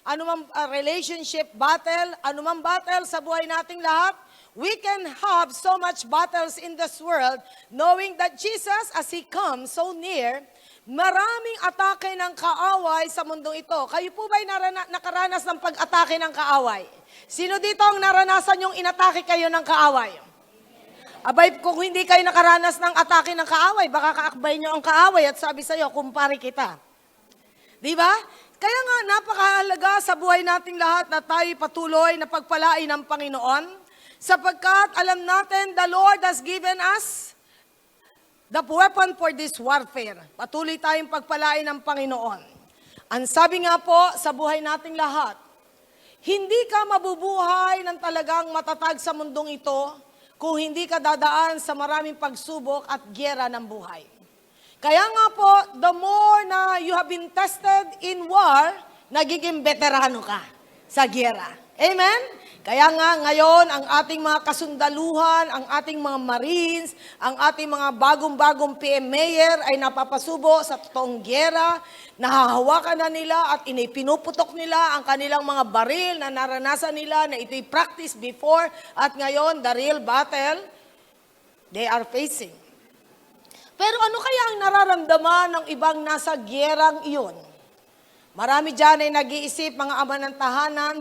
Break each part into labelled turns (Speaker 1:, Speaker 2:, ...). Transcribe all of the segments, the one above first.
Speaker 1: anumang relationship battle, anumang battle sa buhay nating lahat, we can have so much battles in this world knowing that Jesus, as He comes so near, maraming atake ng kaaway sa mundong ito. Kayo po ba'y nakaranas ng pag-atake ng kaaway? Sino dito ang naranasan yung inatake kayo ng kaaway? Abay, kung hindi kayo nakaranas ng atake ng kaaway, baka kaakbay nyo ang kaaway at sabi sa'yo, kumpare kita. Di ba? Kaya nga, napakahalaga sa buhay nating lahat na tayo patuloy na pagpalain ng Panginoon, sapagkat alam natin, the Lord has given us the weapon for this warfare. Patuloy tayong pagpalain ng Panginoon. Ang sabi nga po sa buhay nating lahat, hindi ka mabubuhay ng talagang matatag sa mundong ito kung hindi ka dadaan sa maraming pagsubok at gyera ng buhay. Kaya nga po, the more na you have been tested in war, nagiging veterano ka sa gyera. Amen? Kaya nga ngayon, ang ating mga kasundaluhan, ang ating mga Marines, ang ating mga bagong-bagong PM Mayor ay napapasubo sa totoong gyera, nahahawakan na nila at pinuputok nila ang kanilang mga baril na naranasan nila na ito'y practice before at ngayon, the real battle, they are facing. Pero ano kaya ang nararamdaman ng ibang nasa gyerang iyon? Marami dyan ay nag-iisip, mga ama ng tahanan,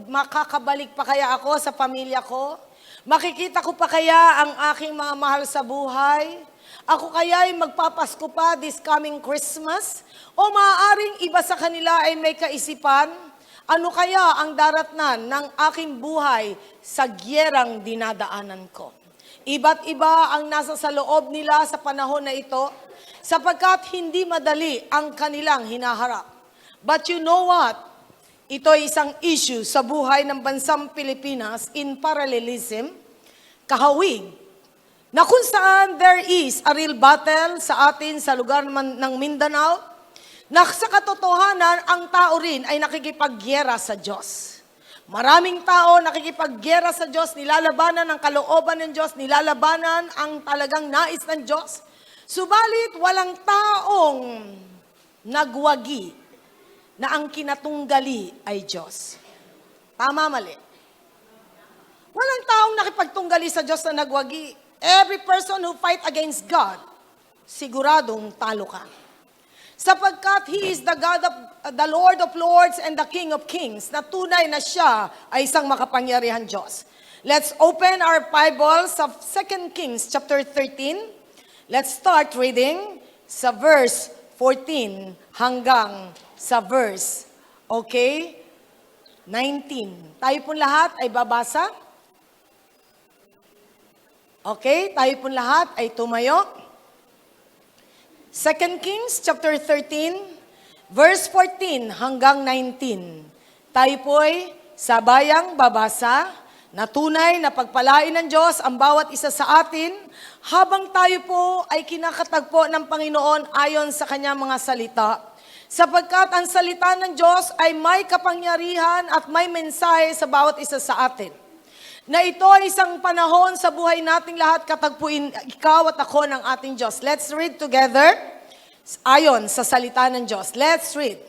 Speaker 1: makakabalik pa kaya ako sa pamilya ko? Makikita ko pa kaya ang aking mga mahal sa buhay? Ako kaya ay magpapasko pa this coming Christmas? O maaaring iba sa kanila ay may kaisipan? Ano kaya ang daratnan ng aking buhay sa gyerang dinadaanan ko? Iba't iba ang nasa sa loob nila sa panahon na ito, sapagkat hindi madali ang kanilang hinaharap. But you know what? Ito ay isang issue sa buhay ng bansang Pilipinas in parallelism, kahawig, na kung saan there is a real battle sa atin sa lugar ng Mindanao, na sa katotohanan, ang tao rin ay nakikipaggyera sa Diyos. Maraming tao nakikipaggyera sa Diyos, nilalabanan ang kalooban ng Diyos, nilalabanan ang talagang nais ng Diyos. Subalit, walang taong nagwagi na ang kinatunggali ay Diyos. Tama, mali? Walang taong nakipagtunggali sa Diyos na nagwagi. Every person who fight against God, siguradong talo ka. Sapagkat He is the God of the Lord of Lords and the King of Kings, na tunay na Siya ay isang makapangyarihan Diyos. Let's open our Bible sa 2 Kings chapter 13. Let's start reading sa verse 14 hanggang sa verse, 19. Tayo pong lahat ay babasa. Okay, tayo pong lahat ay tumayo. 2 Kings chapter 13, verse 14 hanggang 19. Tayo po ay sabayang babasa na tunay na pagpalain ng Diyos ang bawat isa sa atin habang tayo po ay kinakatagpo ng Panginoon ayon sa kanyang mga salita. Sapagkat ang salita ng Diyos ay may kapangyarihan at may mensahe sa bawat isa sa atin. Na ito ay isang panahon sa buhay nating lahat katagpuin ikaw at ako ng ating Diyos. Let's read together ayon sa salita ng Diyos. Let's read.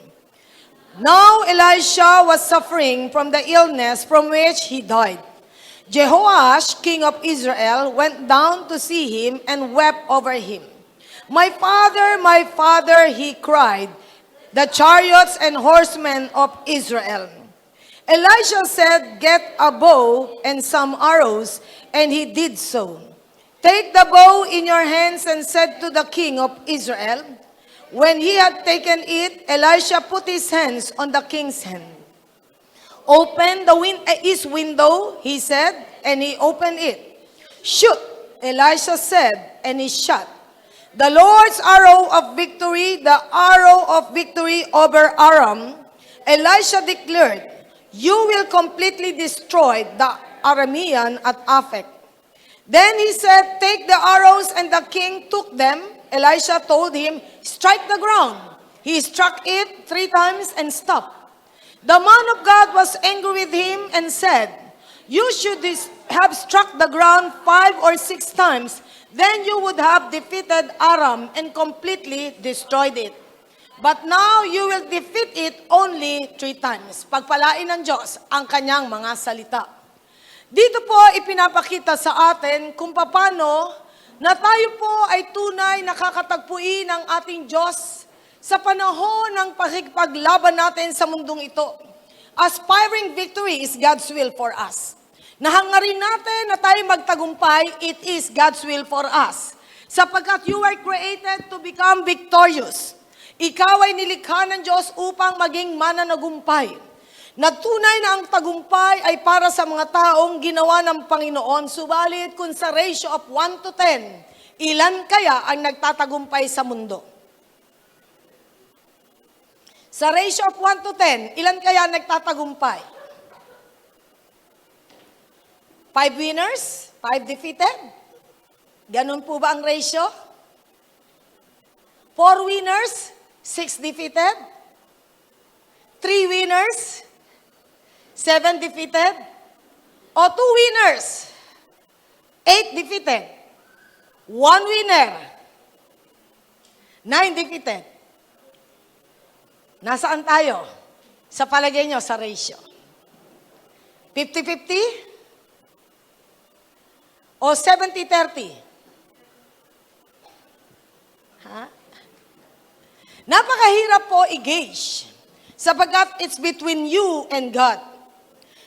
Speaker 1: Now Elisha was suffering from the illness from which he died. Jehoash, king of Israel, went down to see him and wept over him. My father, he cried, the chariots and horsemen of Israel. Elisha said, get a bow and some arrows, and he did so. Take the bow in your hands and said to the king of Israel. When he had taken it, Elisha put his hands on the king's hand. Open his window, he said, and he opened it. Shoot, Elisha said, and he shot. The Lord's arrow of victory, the arrow of victory over Aram, Elisha declared, you will completely destroy the Aramean at Aphek. Then he said, take the arrows, and the king took them. Elisha told him, strike the ground. He struck it 3 times and stopped. The man of God was angry with him and said, you should have struck the ground 5 or 6 times, then you would have defeated Aram and completely destroyed it. But now you will defeat it only 3 times. Pagpalain ng Diyos ang kanyang mga salita. Dito po ipinapakita sa atin kung paano na tayo po ay tunay nakakatagpuin ng ating Diyos sa panahon ng pakikipaglaban natin sa mundong ito. Aspiring victory is God's will for us. Nahangarin natin na tayo magtagumpay, it is God's will for us. Sapagkat you were created to become victorious. Ikaw ay nilikha ng Diyos upang maging mananagumpay. Natunay na ang tagumpay ay para sa mga taong ginawa ng Panginoon. Subalit kung sa ratio of 1 to 10, ilan kaya ang nagtatagumpay sa mundo? Sa ratio of 1 to 10, ilan kaya nagtatagumpay? 5 winners? 5 defeated? Ganun po ba ang ratio? 4 winners? 6 defeated? 3 winners? 7 defeated? O 2 winners? 8 defeated? 1 winner? 9 defeated? Nasaan tayo? Sa palagay nyo, sa ratio? 50-50? O 70-30? Ha? Napakahirap po i-gauge sapagkat it's between you and God.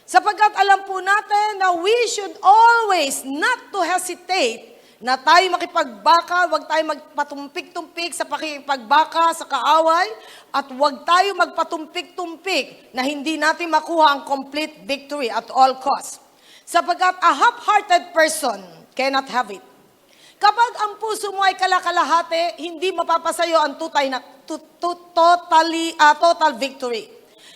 Speaker 1: Sapagkat alam po natin na we should always not to hesitate na tayo makipagbaka, huwag tayo magpatumpik-tumpik sa pakipagbaka, sa kaaway, at huwag tayo magpatumpik-tumpik na hindi natin makuha ang complete victory at all costs. Sapagkat a half-hearted person cannot have it. Kapag ang puso mo ay kalakalahati, hindi mapapasayo ang total victory.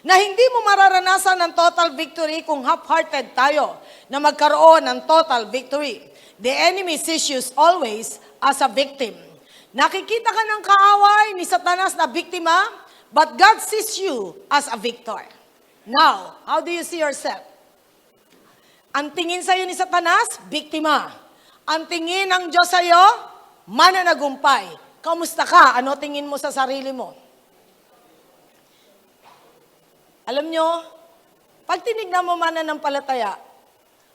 Speaker 1: Na hindi mo mararanasan ng total victory kung half-hearted tayo na magkaroon ng total victory. The enemy sees you always as a victim. Nakikita ka ng kaaway ni Satanas na biktima, but God sees you as a victor. Now, how do you see yourself? Ang tingin sa'yo ni Satanas, biktima. Ang tingin ng Diyos sa'yo, mananagumpay. Kamusta ka? Ano tingin mo sa sarili mo? Alam nyo, pag tinignan mo mananampalataya,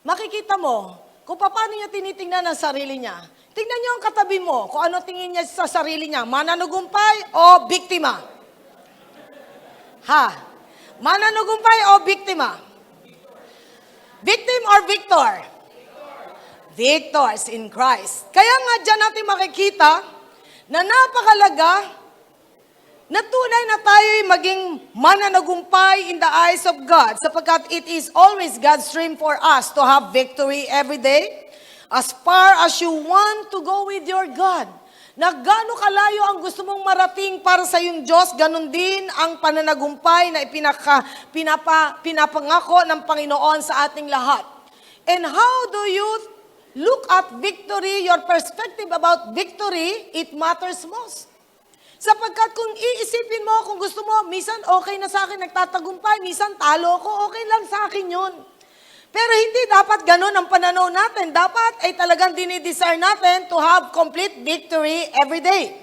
Speaker 1: makikita mo kung paano niya tinitingnan ang sarili niya. Tingnan niyo ang katabi mo, kung ano tingin niya sa sarili niya, mananagumpay o biktima? Ha? Mananagumpay o biktima? Victim or victor? Victors in Christ. Kaya nga dyan natin makikita na napakalaga na tunay na tayo'y maging mananagumpay in the eyes of God sapagkat it is always God's dream for us to have victory every day as far as you want to go with your God. Na gaano kalayo ang gusto mong marating para sa iyong Diyos, ganun din ang pananagumpay na pinapangako ng Panginoon sa ating lahat. And how do you look at victory, your perspective about victory, it matters most. Sapagkat kung iisipin mo, kung gusto mo, minsan okay na sa akin, nagtatagumpay, minsan talo ko, okay lang sa akin yun. Pero hindi dapat ganun ang pananaw natin. Dapat ay talagang dinidesire natin to have complete victory every day.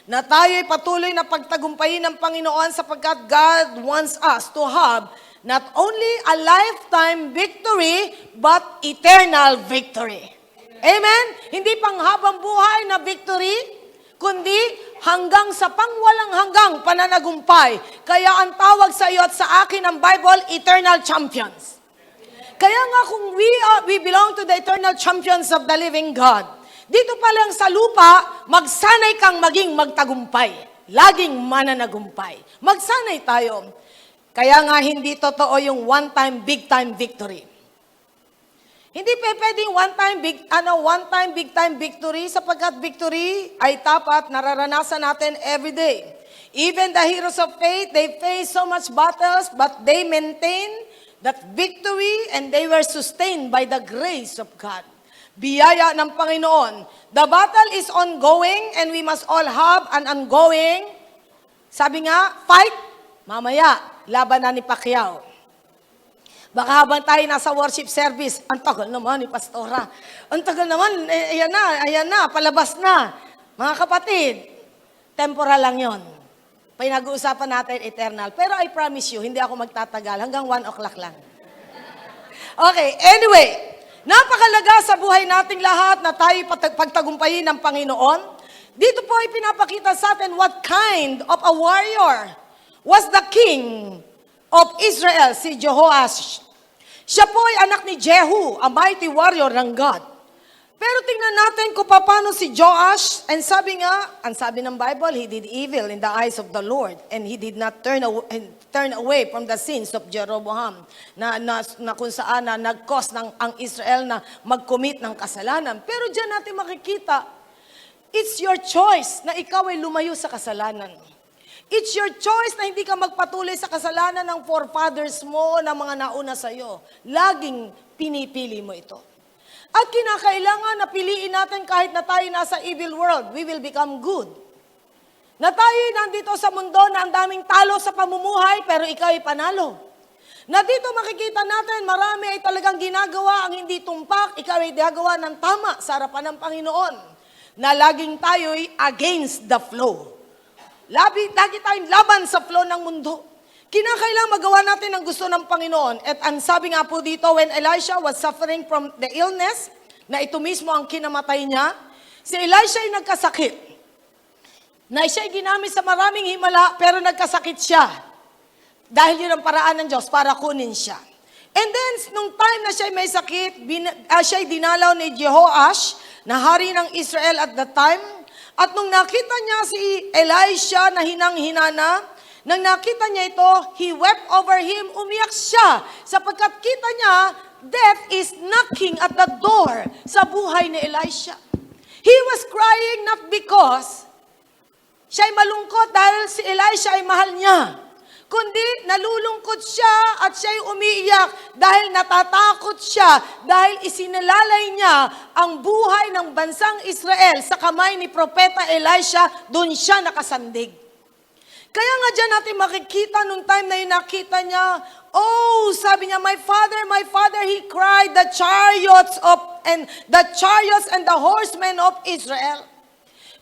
Speaker 1: Na tayo'y patuloy na pagtagumpayin ng Panginoon sapagkat God wants us to have not only a lifetime victory, but eternal victory. Amen? Hindi panghabang buhay na victory, kundi hanggang sa pangwalang hanggang pananagumpay. Kaya ang tawag sa iyo at sa akin ng Bible, eternal champions. Kaya nga kung we belong to the eternal champions of the living God, dito pa lang sa lupa, magsanay kang maging magtagumpay. Laging mananagumpay. Magsanay tayo. Kaya nga hindi totoo yung one-time, big-time victory. Hindi pwedeng one-time, big-time victory sapagkat victory ay dapat nararanasan natin every day. Even the heroes of faith, they face so much battles, but they maintain that victory and they were sustained by the grace of God. Biyaya ng Panginoon. The battle is ongoing and we must all have an ongoing, sabi nga, fight. Mamaya, laban na ni Pacquiao. Baka habang tayo nasa worship service, ang tagal naman ni Pastora. Ang tagal naman, ayan na, palabas na. Mga kapatid, temporal lang yon. Pinag-uusapan natin eternal. Pero I promise you, hindi ako magtatagal. Hanggang 1 o'clock lang. Okay, anyway. Napakalaga sa buhay nating lahat na tayo pagtagumpayin ng Panginoon. Dito po ay pinapakita sa atin what kind of a warrior was the king of Israel, si Jehoash. Siya po ay anak ni Jehu, a mighty warrior ng God. Pero tingnan natin kung paano si Joash, and sabi ng Bible, he did evil in the eyes of the Lord, and he did not turn away from the sins of Jeroboam, na kung saan na nag-cause ang Israel na mag-commit ng kasalanan. Pero diyan natin makikita, it's your choice na ikaw ay lumayo sa kasalanan. It's your choice na hindi ka magpatuloy sa kasalanan ng forefathers mo, ng mga nauna sa iyo. Laging pinipili mo ito. At kinakailangan na piliin natin kahit na tayo nasa evil world, we will become good. Na tayo nandito sa mundo na ang daming talo sa pamumuhay, pero ikaw ay panalo. Na dito makikita natin, marami ay talagang ginagawa ang hindi tumpak, ikaw ay ginagawa ng tama sa harapan ng Panginoon. Na laging tayo ay against the flow. Lagi tayong laban sa flow ng mundo. Kinakailangan magawa natin ang gusto ng Panginoon. At ang sabi nga po dito, when Elisha was suffering from the illness, na ito mismo ang kinamatay niya, si Elisha ay nagkasakit. Na siya ay ginamit sa maraming himala, pero nagkasakit siya. Dahil yun ang paraan ng Diyos para kunin siya. And then, nung time na siya ay may sakit, siya ay dinalaw ni Jehoash, na hari ng Israel at the time. At nung nakita niya si Elisha na hinang-hina na, nang nakita niya ito, he wept over him, umiyak siya, sapagkat kita niya, death is knocking at the door sa buhay ni Elisha. He was crying not because siya ay malungkot dahil si Elisha ay mahal niya, kundi nalulungkot siya at siya ay umiiyak dahil natatakot siya, dahil isinilalay niya ang buhay ng bansang Israel sa kamay ni Propeta Elisha, doon siya nakasandig. Kaya nga dyan natin makikita nung time na yun nakita niya, sabi niya, my father, he cried, the chariots and the horsemen of Israel.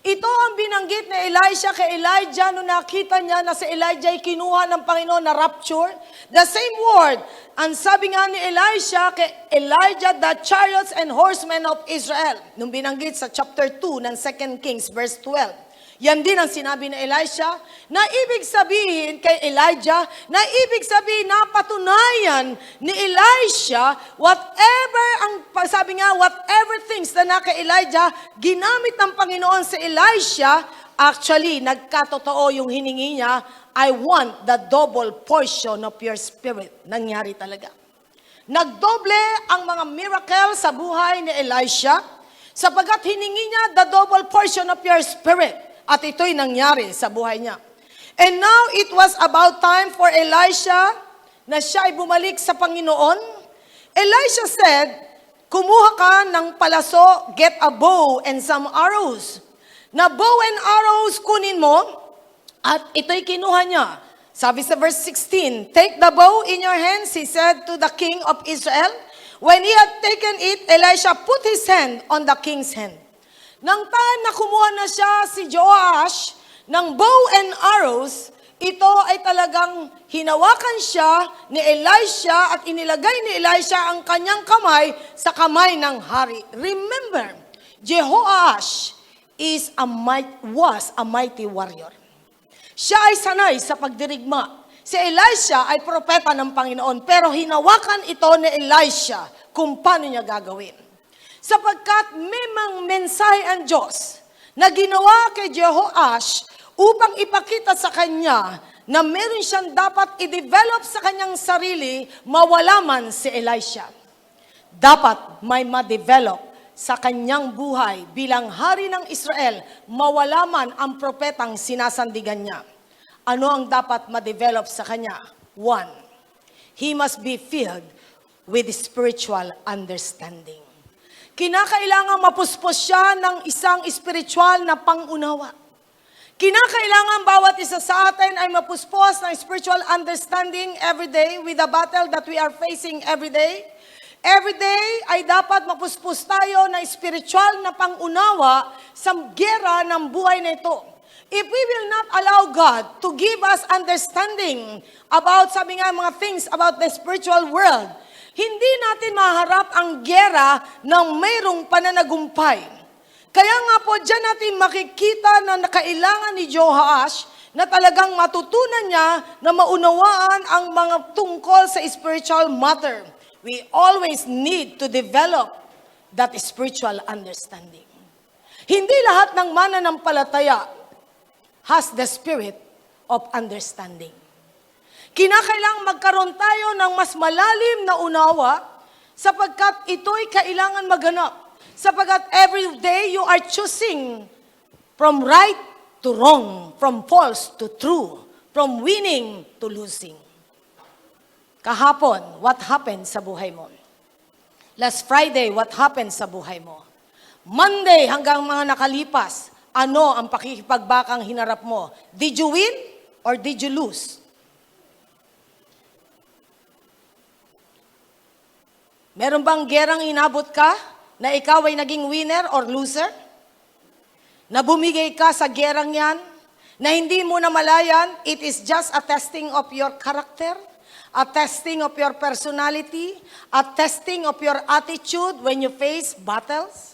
Speaker 1: Ito ang binanggit ni Elisha kay Elijah nung nakita niya na si Elijah ay kinuha ng Panginoon na rapture. The same word, ang sabi nga ni Elisha kay Elijah, the chariots and horsemen of Israel. Nung binanggit sa chapter 2 ng 2 Kings verse 12. Yan din ang sinabi ni Elisha, na ibig sabihin kay Elijah, na ibig sabihin na patunayan ni Elisha, whatever things na kay Elijah, ginamit ng Panginoon si Elisha, actually, nagkatotoo yung hiningi niya, I want the double portion of your spirit. Nangyari talaga. Nagdoble ang mga miracle sa buhay ni Elisha, sapagat hiningi niya the double portion of your spirit. At ito'y nangyari sa buhay niya. And now, it was about time for Elisha na siya ay bumalik sa Panginoon. Elisha said, kumuha ka ng palaso, get a bow and some arrows. Na bow and arrows kunin mo, at ito'y kinuha niya. Sabi sa verse 16, take the bow in your hands, he said to the king of Israel. When he had taken it, Elisha put his hand on the king's hand. Nang time na kumuha na siya si Joash ng bow and arrows, ito ay talagang hinawakan siya ni Elisha at inilagay ni Elisha ang kanyang kamay sa kamay ng hari. Remember, Jehoash was a mighty warrior. Siya ay sanay sa pagdirigma. Si Elisha ay propeta ng Panginoon, pero hinawakan ito ni Elisha kung paano niya gagawin. Sapagkat may mga mensahe ang Diyos na ginawa kay Jehoash upang ipakita sa kanya na meron siyang dapat i-develop sa kanyang sarili, mawala man si Elisha. Dapat may ma-develop sa kanyang buhay bilang hari ng Israel, mawala man ang propetang sinasandigan niya. Ano ang dapat ma-develop sa kanya? 1, he must be filled with spiritual understanding. Kinakailangan mapuspos siya ng isang spiritual na pangunawa. Kinakailangan bawat isa sa atin ay mapuspos ng spiritual understanding every day with the battle that we are facing every day. Every day ay dapat mapuspos tayo ng spiritual na pangunawa sa gera ng buhay na ito. If we will not allow God to give us understanding about, sabi nga, mga things about the spiritual world, hindi natin maharap ang giyera ng mayroong pananagumpay. Kaya nga po, dyan natin makikita na kailangan ni Jehoash na talagang matutunan niya na maunawaan ang mga tungkol sa spiritual matter. We always need to develop that spiritual understanding. Hindi lahat ng mananampalataya has the spirit of understanding. Kinakailangan magkaroon tayo ng mas malalim na unawa sapagkat ito'y kailangan maganap. Sapagkat every day you are choosing from right to wrong, from false to true, from winning to losing. Kahapon, what happened sa buhay mo? Last Friday, what happened sa buhay mo? Monday hanggang mga nakalipas, ano ang pakikipagbakang hinarap mo? Did you win or did you lose? Meron bang gerang inabot ka na ikaw ay naging winner or loser? Na bumigay ka sa gerang yan, na hindi mo namalayan, it is just a testing of your character, a testing of your personality, a testing of your attitude when you face battles.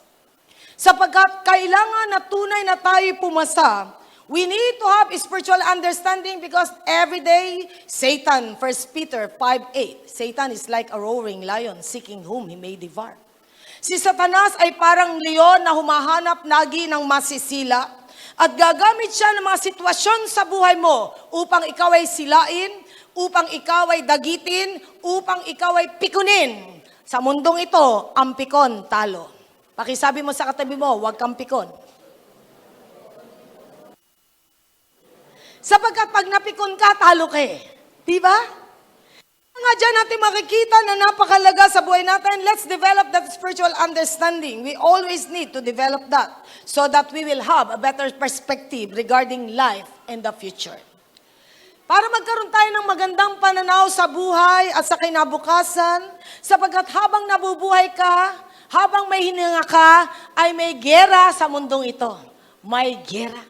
Speaker 1: Sapagkat kailangan na tunay na tayo pumasa, we need to have spiritual understanding because every day, Satan, 1 Peter 5:8, Satan is like a roaring lion seeking whom he may devour. Si Satanas ay parang leon na humahanap lagi ng masisila at gagamit siya ng mga sitwasyon sa buhay mo upang ikaw ay silain, upang ikaw ay dagitin, upang ikaw ay pikunin. Sa mundong ito, ang pikon talo. Pakisabi mo sa katabi mo, huwag kang pikon. Sapagkat pag napikon ka, talo ka eh. Diba? Nga dyan natin makikita na napakalaga sa buhay natin, let's develop that spiritual understanding. We always need to develop that so that we will have a better perspective regarding life and the future. Para magkaroon tayo ng magandang pananaw sa buhay at sa kinabukasan, sapagkat habang nabubuhay ka, habang may hininga ka, ay may giyera sa mundong ito. May giyera.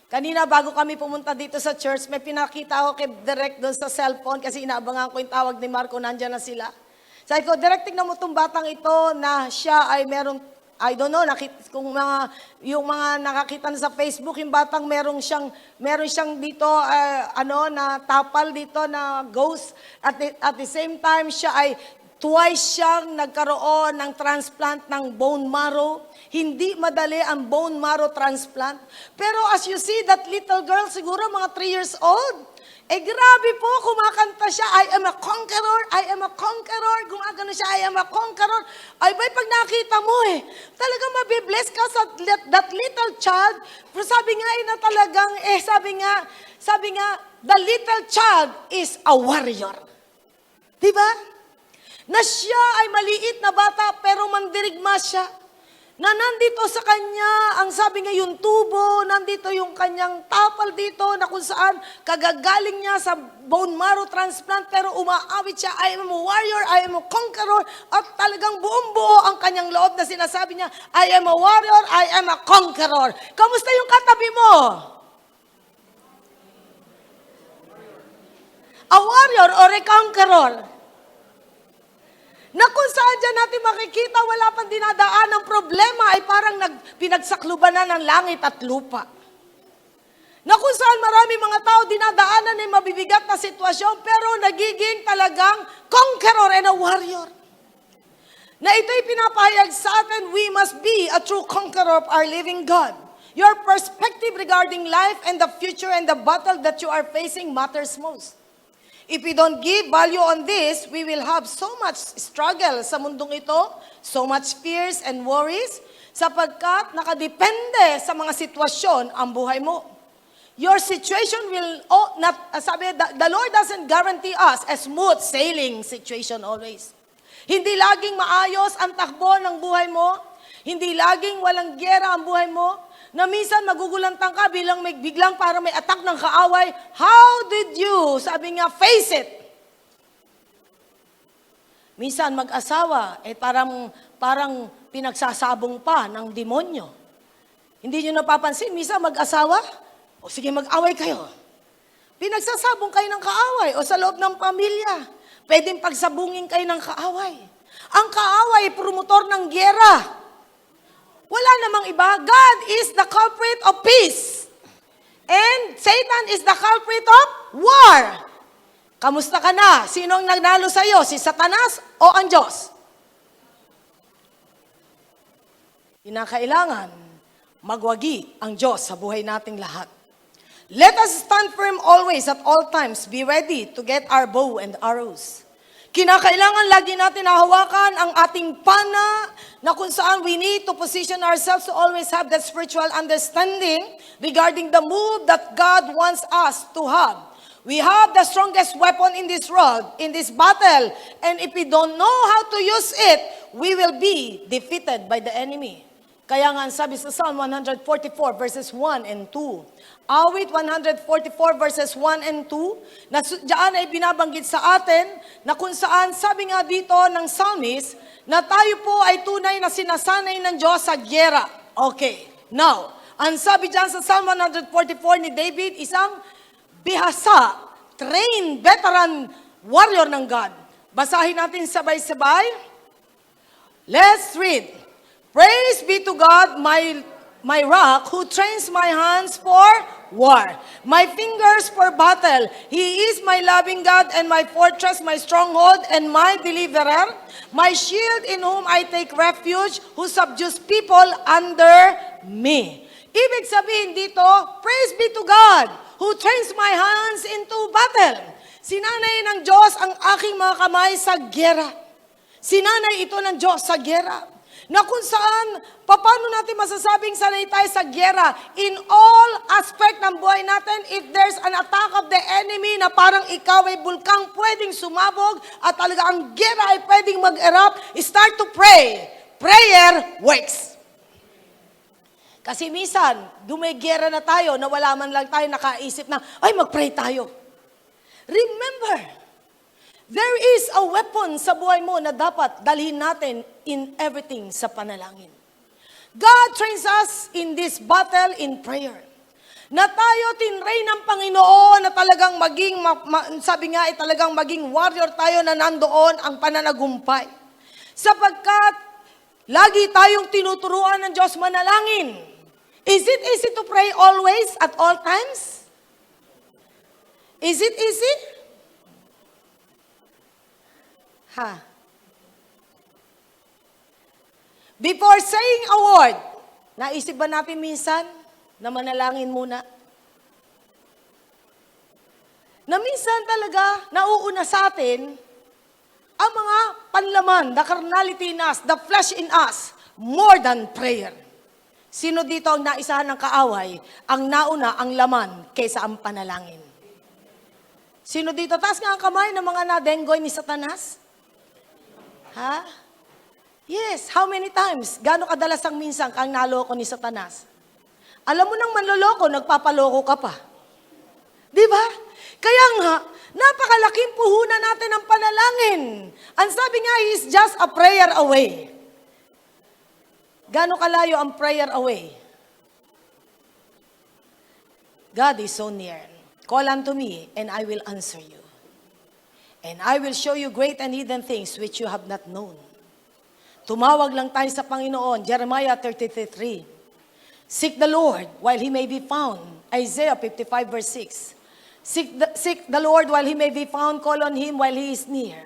Speaker 1: Kanina bago kami pumunta dito sa church, may pinakita ako kay Direk doon sa cellphone kasi inaabangan ko yung tawag ni Marco, nandyan na sila. Sabi ko, Direk, tignan mo itong batang ito na siya ay merong, I don't know, kung yung mga nakakita na sa Facebook, yung batang meron siyang dito, na tapal dito na ghost. At the same time, siya ay twice siyang nagkaroon ng transplant ng bone marrow. Hindi madali ang bone marrow transplant. Pero as you see, that little girl, siguro mga 3 years old, grabe po, kumakanta siya, I am a conqueror, I am a conqueror, gumagano siya, I am a conqueror. Ay bay, pag nakita mo talagang mabibless ka sa that little child. Pero sabi nga na talagang, sabi nga, the little child is a warrior. Diba? Na siya ay maliit na bata pero mandirigma siya. Na nandito sa kanya, ang sabi nga yung tubo, nandito yung kanyang tapal dito na kung saan kagagaling niya sa bone marrow transplant pero umaawit siya, I am a warrior, I am a conqueror at talagang buong buo ang kanyang loob na sinasabi niya, I am a warrior, I am a conqueror. Kamusta yung katabi mo? A warrior or a conqueror? Na kung saan dyan natin makikita, wala pang dinadaan ng problema ay parang pinagsakluban na ng langit at lupa. Na kung saan marami mga tao dinadaanan ng mabibigat na sitwasyon pero nagiging talagang conqueror and a warrior. Na ito'y pinapahayag sa atin, we must be a true conqueror of our living God. Your perspective regarding life and the future and the battle that you are facing matters most. If we don't give value on this, we will have so much struggle sa mundong ito, so much fears and worries, sapagkat nakadepende sa mga sitwasyon ang buhay mo. Your situation will the Lord doesn't guarantee us a smooth sailing situation always. Hindi laging maayos ang takbo ng buhay mo, hindi laging walang giyera ang buhay mo, na minsan magugulantang ka biglang para may attack ng kaaway. How did you, sabi nga, face it? Minsan mag-asawa, parang pinagsasabong pa ng demonyo. Hindi nyo napapansin, misa mag-asawa? O sige, mag-away kayo. Pinagsasabong kayo ng kaaway o sa loob ng pamilya. Pwedeng pagsabungin kayo ng kaaway. Ang kaaway, promotor ng gyera. Wala namang iba. God is the culprit of peace. And Satan is the culprit of war. Kamusta ka na? Sino ang nagnalo sa iyo? Si Satanas o ang Diyos? Kinakailangan magwagi ang Diyos sa buhay nating lahat. Let us stand firm always at all times. Be ready to get our bow and arrows. Kinakailangan lagi natin nahawakan ang ating pana na kung saan we need to position ourselves to always have that spiritual understanding regarding the move that God wants us to have. We have the strongest weapon in this world, in this battle, and if we don't know how to use it, we will be defeated by the enemy. Kaya nga sabi sa Psalm 144 verses 1 and 2. Awit 144 verses 1 and 2, na diyan ay binabanggit sa atin na kung saan sabi nga dito ng psalmist na tayo po ay tunay na sinasanay ng Diyos sa gyera. Okay, now, ang sabi diyan sa Psalm 144 ni David, isang bihasa, trained, veteran warrior ng God. Basahin natin sabay-sabay. Let's read. Praise be to God, my rock, who trains my hands for war, my fingers for battle. He is my loving God and my fortress, my stronghold and my deliverer, my shield in whom I take refuge, who subdues people under me. Ibig sabihin dito, praise be to God, who trains my hands into battle. Sinanay ng Diyos ang aking mga kamay sa gyera. Sinanay ito ng Diyos sa gyera. Na kung saan, paano natin masasabing sanay tayo sa gyera? In all aspect ng buhay natin, if there's an attack of the enemy na parang ikaw ay bulkang pwedeng sumabog at talaga ang gyera ay pwedeng mag-erupt, start to pray. Prayer works. Kasi minsan, dumigyera na tayo na wala man lang tayo nakaisip na, ay mag-pray tayo. Remember, there is a weapon sa buhay mo na dapat dalhin natin in everything sa panalangin. God trains us in this battle in prayer. Na tayo tinrain ng Panginoon na talagang maging, sabi nga ay talagang maging warrior tayo na nandoon ang pananagumpay. Sapagkat lagi tayong tinuturuan ng Diyos manalangin. Is it easy to pray always at all times? Is it easy? Before saying a word, naisip ba natin minsan na manalangin muna? Na minsan talaga nauuna sa atin ang mga panlaman, the carnality in us, the flesh in us, more than prayer. Sino dito ang naisahan ng kaaway? Ang nauna ang laman kaysa ang panalangin. Sino dito? Taas nga ang kamay ng mga nadenggoy ni Satanas? Ha? Yes, how many times? Gano'ng kadalas ang minsan kang naloko ni Satanas? Alam mo nang manloloko, nagpapaloko ka pa. Di ba? Kaya nga, napakalaking puhunan natin ang panalangin. Ang sabi nga, is just a prayer away. Gano'ng kalayo ang prayer away? God is so near. Call unto me, and I will answer you. And I will show you great and hidden things which you have not known. Tumawag lang tayo sa Panginoon. Jeremiah 33:3. Seek the Lord while He may be found. Isaiah 55 verse 6. Seek the Lord while He may be found. Call on Him while He is near.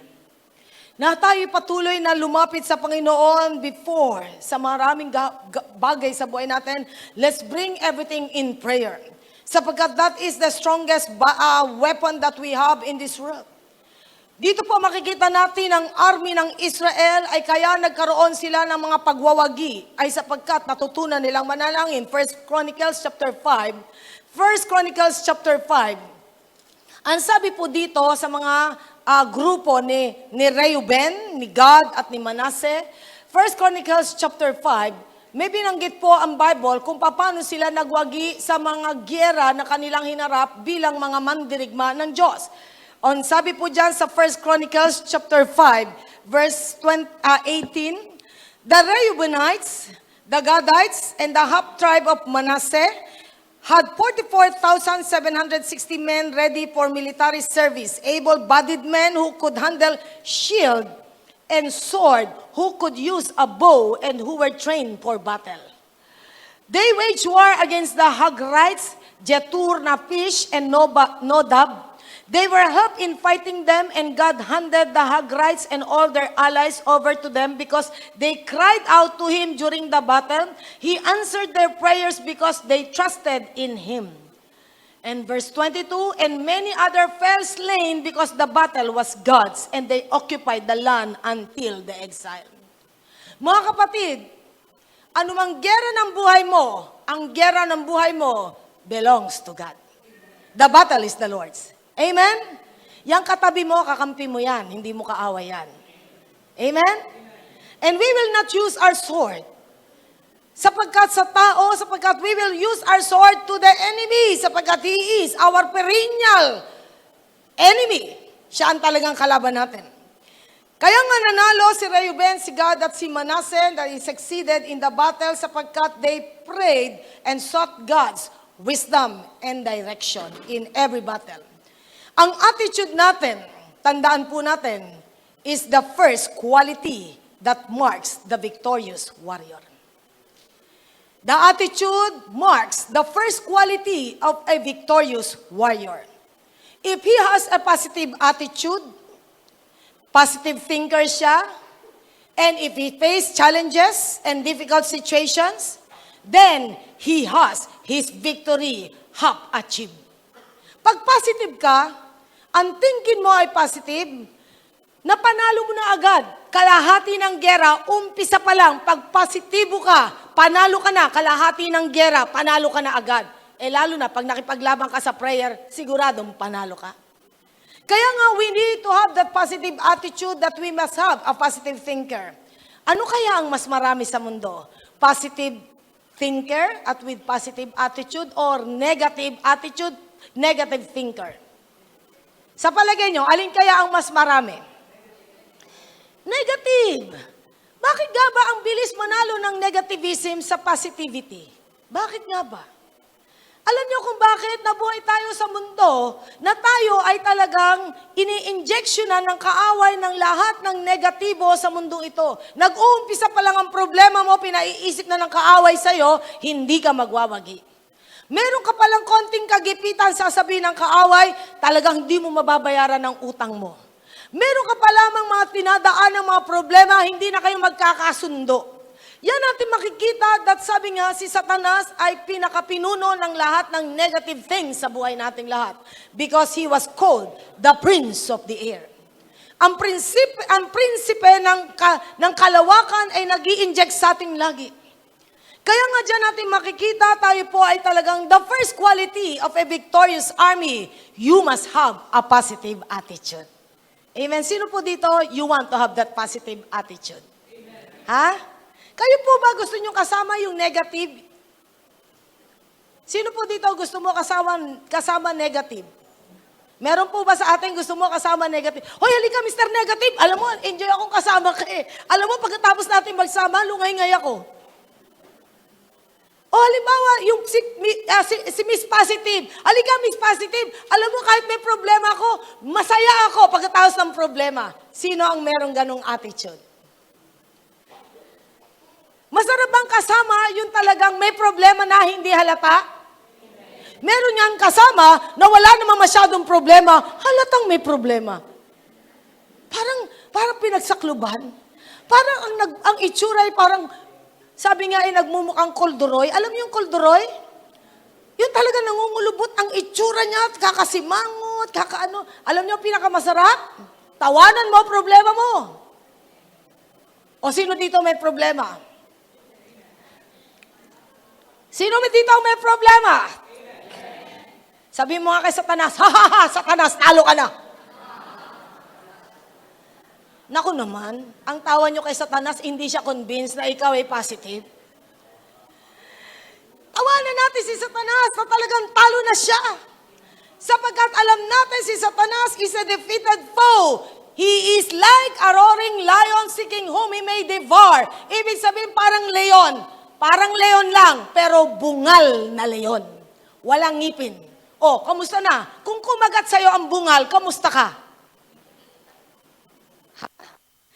Speaker 1: Na tayo patuloy na lumapit sa Panginoon before sa maraming bagay sa buhay natin. Let's bring everything in prayer. Sapagkat that is the strongest weapon that we have in this world. Dito po makikita natin ang army ng Israel ay kaya nagkaroon sila ng mga pagwawagi ay sapagkat natutunan nilang manalangin. 1 Chronicles chapter 5. 1 Chronicles chapter 5. Ang sabi po dito sa mga grupo ni Reuben, ni Gad at ni Manasseh, 1 Chronicles chapter 5, may binanggit po ang Bible kung paano sila nagwagi sa mga gyera na kanilang hinarap bilang mga mandirigma ng Diyos. Sabi po dyan sa 1 Chronicles chapter 5, verse 18, the Reubenites, The Gadites and the half tribe of Manasseh had 44,760 men ready for military service, able-bodied men who could handle shield and sword, who could use a bow, and who were trained for battle. They waged war against the Hagrites, Jetur, Naphish, and Nodab. They were helped in fighting them, and God handed the Hagrites and all their allies over to them because they cried out to Him during the battle. He answered their prayers because they trusted in Him. And verse 22, and many other fell slain because the battle was God's, and they occupied the land until the exile. Mga kapatid, anumang gera ng buhay mo, ang gera ng buhay mo belongs to God. The battle is the Lord's. Amen? Yang katabi mo, kakampi mo yan, hindi mo kaaway yan. Amen? And we will not use our sword. Sapagkat we will use our sword to the enemy, sapagkat he is our perennial enemy. Siya ang talagang kalaban natin. Kaya nga nanalo si Reuben, si Gad at si Manasseh that he succeeded in the battle sapagkat they prayed and sought God's wisdom and direction in every battle. Ang attitude natin, tandaan po natin, is the first quality that marks the victorious warrior. The attitude marks the first quality of a victorious warrior. If he has a positive attitude, positive thinker siya, and if he faces challenges and difficult situations, then he has his victory half achieved. Pag positive ka, ang thinking mo ay positive, napanalo mo na agad. Kalahati ng gera, umpisa pa lang, pag positibo ka, panalo ka na, kalahati ng gera, panalo ka na agad. Lalo na, pag nakipaglaban ka sa prayer, siguradong panalo ka. Kaya nga, we need to have that positive attitude that we must have, a positive thinker. Ano kaya ang mas marami sa mundo? Positive thinker at with positive attitude or negative attitude, negative thinker? Sa palagay nyo, alin kaya ang mas marami? Negative. Bakit nga ba ang bilis manalo ng negativism sa positivity? Bakit nga ba? Alam niyo kung bakit nabuhay tayo sa mundo na tayo ay talagang ini-injectionan ng kaaway ng lahat ng negatibo sa mundong ito. Nag-uumpisa pa lang ang problema mo, pinaiisip na ng kaaway sa'yo, hindi ka magwawagi. Meron ka palang konting kagipitan, sasabihin ng kaaway, talagang hindi mo mababayaran ng utang mo. Meron ka pa lamang mga tinadaan ng mga problema, hindi na kayo magkakasundo. Yan natin makikita that sabi nga si Satanas ay pinakapinuno ng lahat ng negative things sa buhay nating lahat. Because he was called the Prince of the Air. Ang prinsipe ng kalawakan ay nag-i-inject sa ating lagi. Kaya nga dyan natin makikita, tayo po ay talagang the first quality of a victorious army, you must have a positive attitude. Amen. Sino po dito, you want to have that positive attitude? Amen. Ha? Kayo po ba gusto nyo kasama yung negative? Sino po dito gusto mo kasama negative? Meron po ba sa atin gusto mo kasama negative? Hoy, halika Mr. Negative. Alam mo, enjoy akong kasama ka eh. Alam mo, pagkatapos natin magsama, lungay-ngay ako. O halimbawa, yung si Miss Positive. Halika, Miss Positive. Alam mo, kahit may problema ako, masaya ako pagkatapos ng problema. Sino ang merong ganong attitude? Masarap bang kasama yung talagang may problema na hindi halata? Meron niyang kasama na wala namang masyadong problema, halatang may problema. Parang pinagsakluban. Parang ang itsura ay parang, sabi nga ay nagmumukhang kolduroy. Alam niyo yung kolduroy? Yun talaga nangungulubot ang itsura niya, kakasimangot, kakaano. Alam niyo pinakamasarap? Tawanan mo problema mo. O sino dito may problema? Sino dito may problema? Sabi mo nga kay Satanas, ha, Satanas, talo ka na. Naku naman, ang tawa nyo kay Satanas, hindi siya convinced na ikaw ay positive. Tawanan natin si Satanas na talagang talo na siya. Sapagkat alam natin si Satanas is a defeated foe. He is like a roaring lion seeking whom he may devour. Ibig sabihin parang leon. Parang leon lang, pero bungal na leon. Walang ngipin. O, kamusta na? Kung kumagat sa'yo ang bungal, kamusta ka?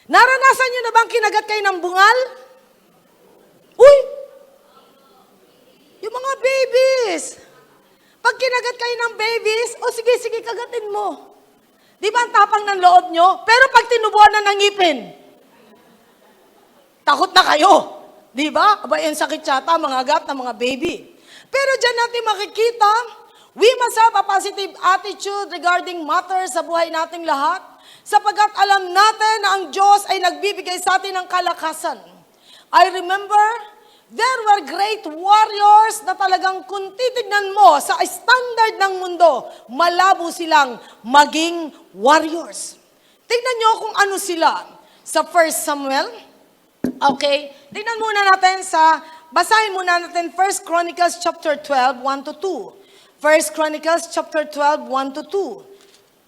Speaker 1: Naranasan nyo na bang kinagat kayo ng bungal? Uy! Yung mga babies. Pag kinagat kayo ng babies, o sige, kagatin mo. Di ba ang tapang ng loob nyo? Pero pag tinubuan na ng ngipin, takot na kayo. Di ba? Aba, yung sakit yata, mga agat ng mga baby. Pero dyan natin makikita, we must have a positive attitude regarding matters sa buhay nating lahat, sapagkat alam natin na ang Diyos ay nagbibigay sa atin ng kalakasan. I remember, there were great warriors na talagang kung titignan mo sa standard ng mundo, malabo silang maging warriors. Tignan nyo kung ano sila. Sa 1 Samuel, okay, tignan muna natin basahin muna natin 1 Chronicles chapter 12, 1 to 2. 1 Chronicles chapter 12, 1 to 2.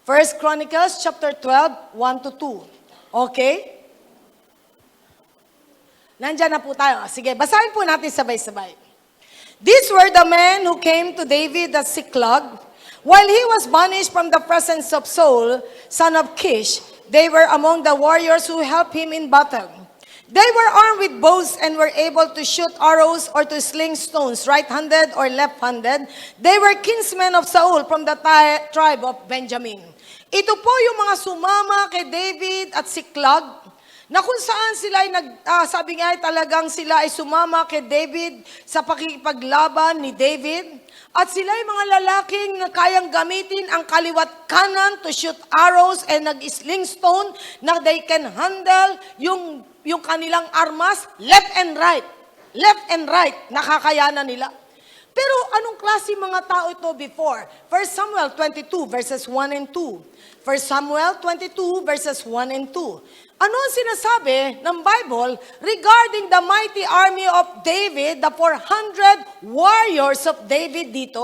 Speaker 1: 1 Chronicles chapter 12, 1 to 2. Okay? Nandyan na po tayo. Sige, basahin po natin sabay-sabay. These were the men who came to David at Ziklag while he was banished from the presence of Saul, son of Kish. They were among the warriors who helped him in battle. They were armed with bows and were able to shoot arrows or to sling stones, right-handed or left-handed. They were kinsmen of Saul from the tribe of Benjamin. Ito po yung mga sumama kay David at Ziklag, na kung saan sila ay sabi nga ay talagang sila ay sumama kay David sa pakikipaglaban ni David. At sila ay mga lalaking na kayang gamitin ang kaliwat kanan to shoot arrows and nag-sling stone na they can handle yung kanilang armas left and right. Left and right, nakakayanan nila. Pero anong klase mga tao ito before? 1 Samuel 22 verses 1 and 2. 1 Samuel 22 verses 1 and 2. Ano ang sinasabi ng Bible regarding the mighty army of David, the 400 warriors of David dito?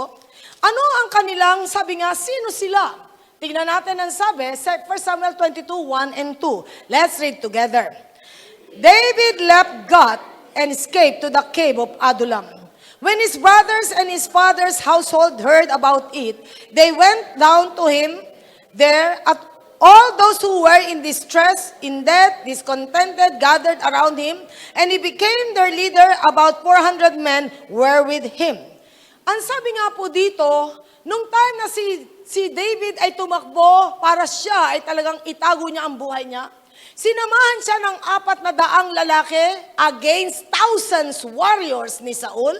Speaker 1: Ano ang kanilang, sabi nga, sino sila? Tingnan natin ang sabi sa 1 Samuel 22, 1 and 2. Let's read together. David left Gath and escaped to the cave of Adullam. When his brothers and his father's household heard about it, they went down to him there. At all those who were in distress, in debt, discontented, gathered around him, and he became their leader. About 400 men were with him. Ang sabi nga po dito, nung time na si David ay tumakbo para siya ay talagang itago niya ang buhay niya, sinamahan siya ng 400 lalaki against thousands warriors ni Saul.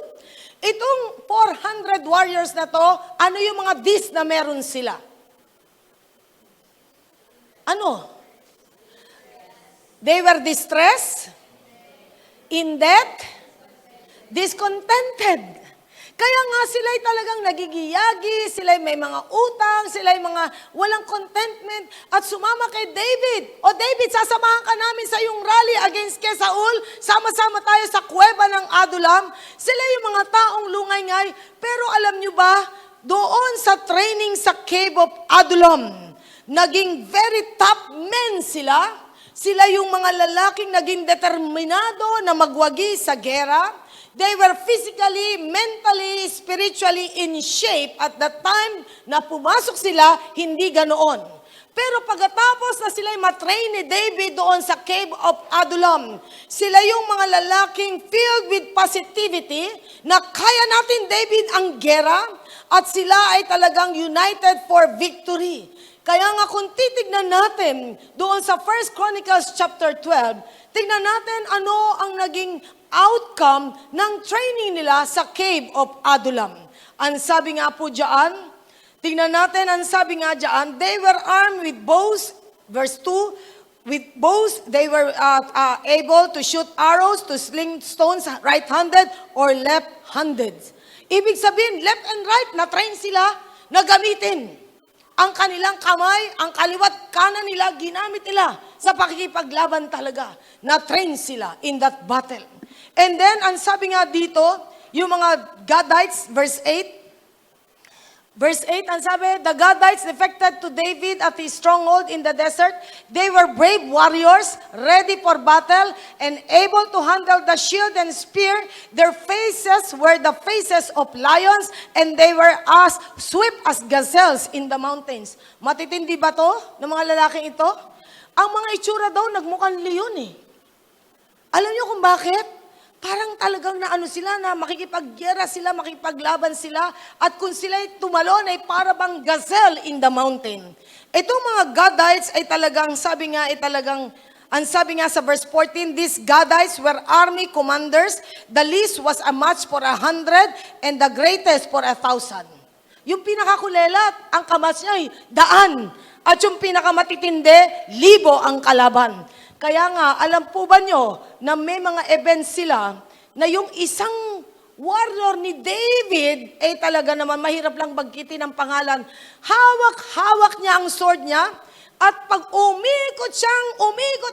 Speaker 1: Itong 400 warriors na to, ano yung mga dis na meron sila? Ano? They were distressed, in debt, discontented. Kaya nga sila'y talagang nagigiyagi, sila'y may mga utang, sila'y mga walang contentment, at sumama kay David. O David, sasamahan ka namin sa iyong rally against kay Saul, sama-sama tayo sa kuweba ng Adullam. Sila yung mga taong lungay-ngay, pero alam nyo ba, doon sa training sa cave of Adullam, naging very top men sila. Sila yung mga lalaking naging determinado na magwagi sa gera. They were physically, mentally, spiritually in shape at the time na pumasok sila, hindi ganoon. Pero pagkatapos na sila'y matrain ni David doon sa cave of Adullam, sila yung mga lalaking filled with positivity na kaya natin, David, ang gera at sila ay talagang united for victory. Kaya nga kung titignan natin doon sa 1 Chronicles chapter 12, tignan natin ano ang naging outcome ng training nila sa cave of Adullam. Ang sabi nga po diyan, tignan natin ang sabi nga diyan, they were armed with bows, verse 2, with bows, they were able to shoot arrows, to sling stones, right-handed or left-handed. Ibig sabihin, left and right, na-train sila na gamitin. Ang kanilang kamay, ang kaliwat kanan nila, ginamit nila sa pakikipaglaban talaga. Na-train sila in that battle. And then, ang sabi nga dito, yung mga Gadites, verse 8, Verse 8, ang sabi, the Gadites defected to David at his stronghold in the desert. They were brave warriors, ready for battle, and able to handle the shield and spear. Their faces were the faces of lions, and they were as swift as gazelles in the mountains. Matitindi ba to ng mga lalaking ito? Ang mga itsura daw, nagmukhang leon eh. Alam niyo kung bakit? Parang talagang naano sila na makikipaggera sila, makipaglaban sila, at kung sila'y tumalon ay para bang gazelle in the mountain. Itong mga Gadites ay talagang, ang sabi nga sa verse 14, these Gadites were army commanders. The least was a match for 100 and the greatest for 1,000. Yung pinakakulelat, ang kamatch niya ay 100. At yung pinakamatitindi, 1,000 ang kalaban. Kaya nga, alam po ba nyo na may mga events sila na yung isang warrior ni David, talaga naman mahirap lang bagkitin ang pangalan. Hawak-hawak niya ang sword niya at pag umikot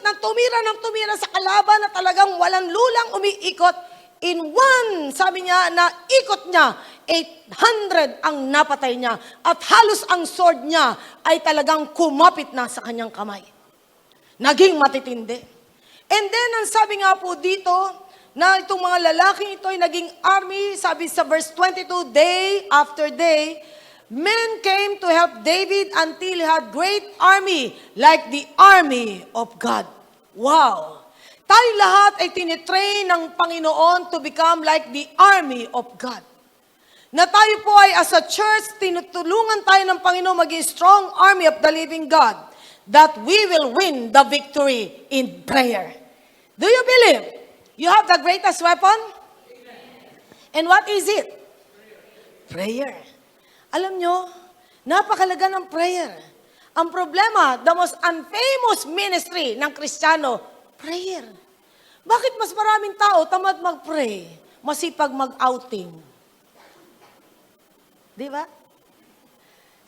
Speaker 1: ng tumira sa kalaban na talagang walang lulang umiikot, in one, sabi niya, na ikot niya, 800 ang napatay niya at halos ang sword niya ay talagang kumapit na sa kanyang kamay. Naging matitindi. And then, ang sabi nga po dito, na itong mga lalaking ito ay naging army, sabi sa verse 22, day after day, men came to help David until he had great army, like the army of God. Wow! Tayo lahat ay tinitrain ng Panginoon to become like the army of God. Na tayo po ay as a church, tinutulungan tayo ng Panginoon maging strong army of the living God, that we will win the victory in prayer. Do you believe you have the greatest weapon? And what is it? Prayer. Alam nyo, napakalaga ng prayer. Ang problema, the most unfamous ministry ng Kristiyano, prayer. Bakit mas maraming tao tamad mag-pray, masipag mag-outing? Di ba?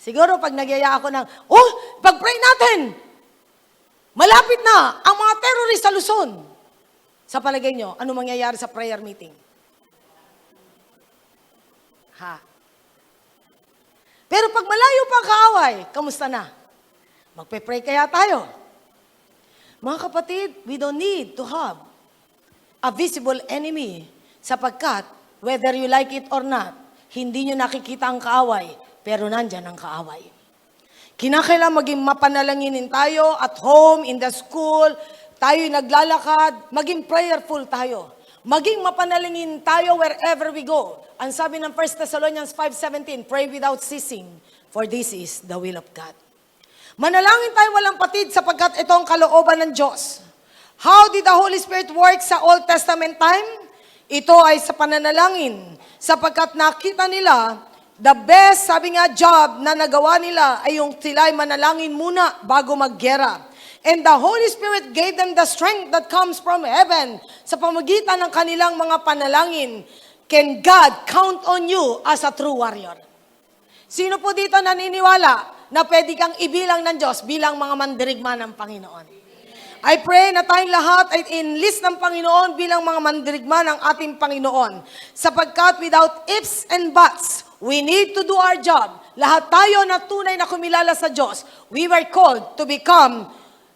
Speaker 1: Siguro pag nagyaya ako ng, pag-pray natin, malapit na ang mga terrorist sa Luzon. Sa palagay nyo, ano mangyayari sa prayer meeting? Pero pag malayo pa ang kaaway, kamusta na? Magpe-pray kaya tayo. Mga kapatid, we don't need to have a visible enemy sapagkat whether you like it or not, hindi nyo nakikita ang kaaway, pero nandyan ang kaaway. Kinakailangan maging mapanalanginin tayo at home, in the school, tayo'y naglalakad, maging prayerful tayo. Maging mapanalangin tayo wherever we go. Ang sabi ng 1 Thessalonians 5:17, pray without ceasing, for this is the will of God. Manalangin tayo walang patid sapagkat ito ang kalooban ng Diyos. How did the Holy Spirit work sa Old Testament time? Ito ay sa pananalangin sapagkat nakita nila the best, sabi nga, job na nagawa nila ay yung sila'y manalangin muna bago maggera. And the Holy Spirit gave them the strength that comes from heaven. Sa pamagitan ng kanilang mga panalangin, can God count on you as a true warrior? Sino po dito naniniwala na pwede kang ibilang ng Diyos bilang mga mandirigma ng Panginoon? I pray na tayong lahat ay enlist ng Panginoon bilang mga mandirigma ng ating Panginoon. Sapagkat without ifs and buts, we need to do our job. Lahat tayo na tunay na kumilala sa Diyos, we were called to become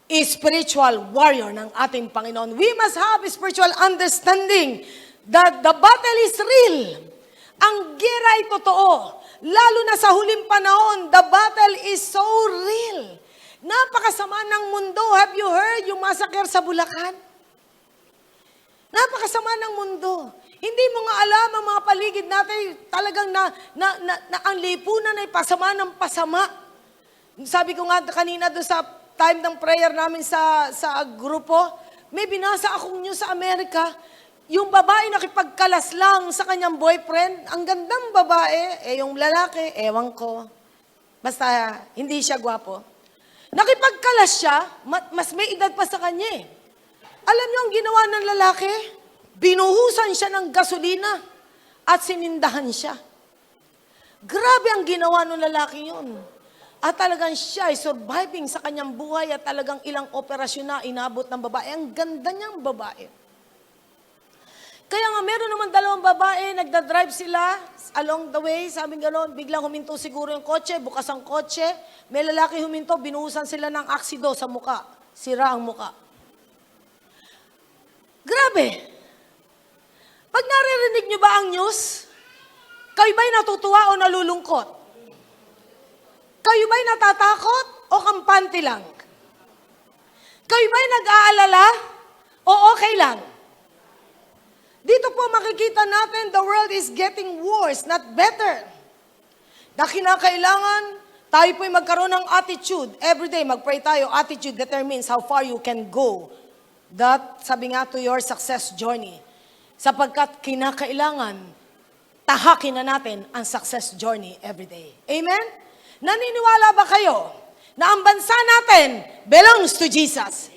Speaker 1: a spiritual warrior ng ating Panginoon. We must have a spiritual understanding that the battle is real. Ang gera ay totoo. Lalo na sa huling panahon, the battle is so real. Napakasama ng mundo. Have you heard yung massacre sa Bulacan? Napakasama ng mundo. Hindi mo nga alam ang mga paligid natin, talagang na ang lipunan ay pasama ng pasama. Sabi ko nga kanina doon sa time ng prayer namin sa grupo, may binasa akong news sa Amerika, yung babae nakipagkalas lang sa kanyang boyfriend, ang gandang babae, yung lalaki, ewan ko, basta hindi siya gwapo. Nakipagkalas siya, mas may edad pa sa kanya eh. Alam niyo ang ginawa ng lalaki? Binuhusan siya ng gasolina at sinindahan siya. Grabe ang ginawa ng lalaki yun. At talagang siya ay surviving sa kanyang buhay at talagang ilang operasyon na inabot ng babae. Ang ganda niyang babae. Kaya nga meron naman dalawang babae, nagda-drive sila along the way, sabi gano'n, biglang huminto siguro yung kotse, bukas ang kotse, may lalaki huminto, binuhusan sila ng aksido sa muka, sira ang muka. Grabe! Pag naririnig nyo ba ang news, kayo ba'y natutuwa o nalulungkot? Kayo ba'y natatakot o kampante lang? Kayo ba'y nag-aalala o okay lang? Dito po makikita natin, the world is getting worse, not better. Na kinakailangan, tayo po'y magkaroon ng attitude. Every day, mag-pray tayo. Attitude determines how far you can go. That, sabi nga, to your success journey. Sapagkat kinakailangan, tahakin na natin ang success journey every day. Amen? Naniniwala ba kayo na ang bansa natin belongs to Jesus?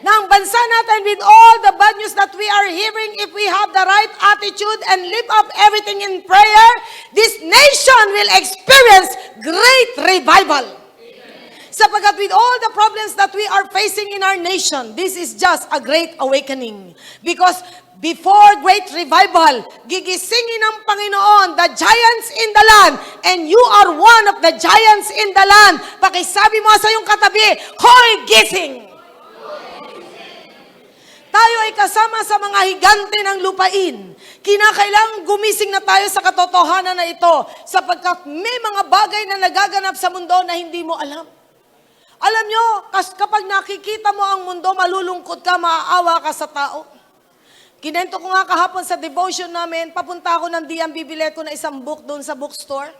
Speaker 1: Na ang bansa natin, with all the bad news that we are hearing, if we have the right attitude and lift up everything in prayer, this nation will experience great revival. Sapagkat with all the problems that we are facing in our nation, this is just a great awakening. Because before great revival, gigisingin ng Panginoon the giants in the land, and you are one of the giants in the land. Pakisabi mo sa iyong katabi, hoy, gising! Tayo ay kasama sa mga higante ng lupain. Kinakailangan gumising na tayo sa katotohanan na ito sapagkat may mga bagay na nagaganap sa mundo na hindi mo alam. Alam nyo, kapag nakikita mo ang mundo, malulungkot ka, maaawa ka sa tao. Kinento ko nga kahapon sa devotion namin, papunta ako ng DMV, bibili ko na isang book doon sa bookstore.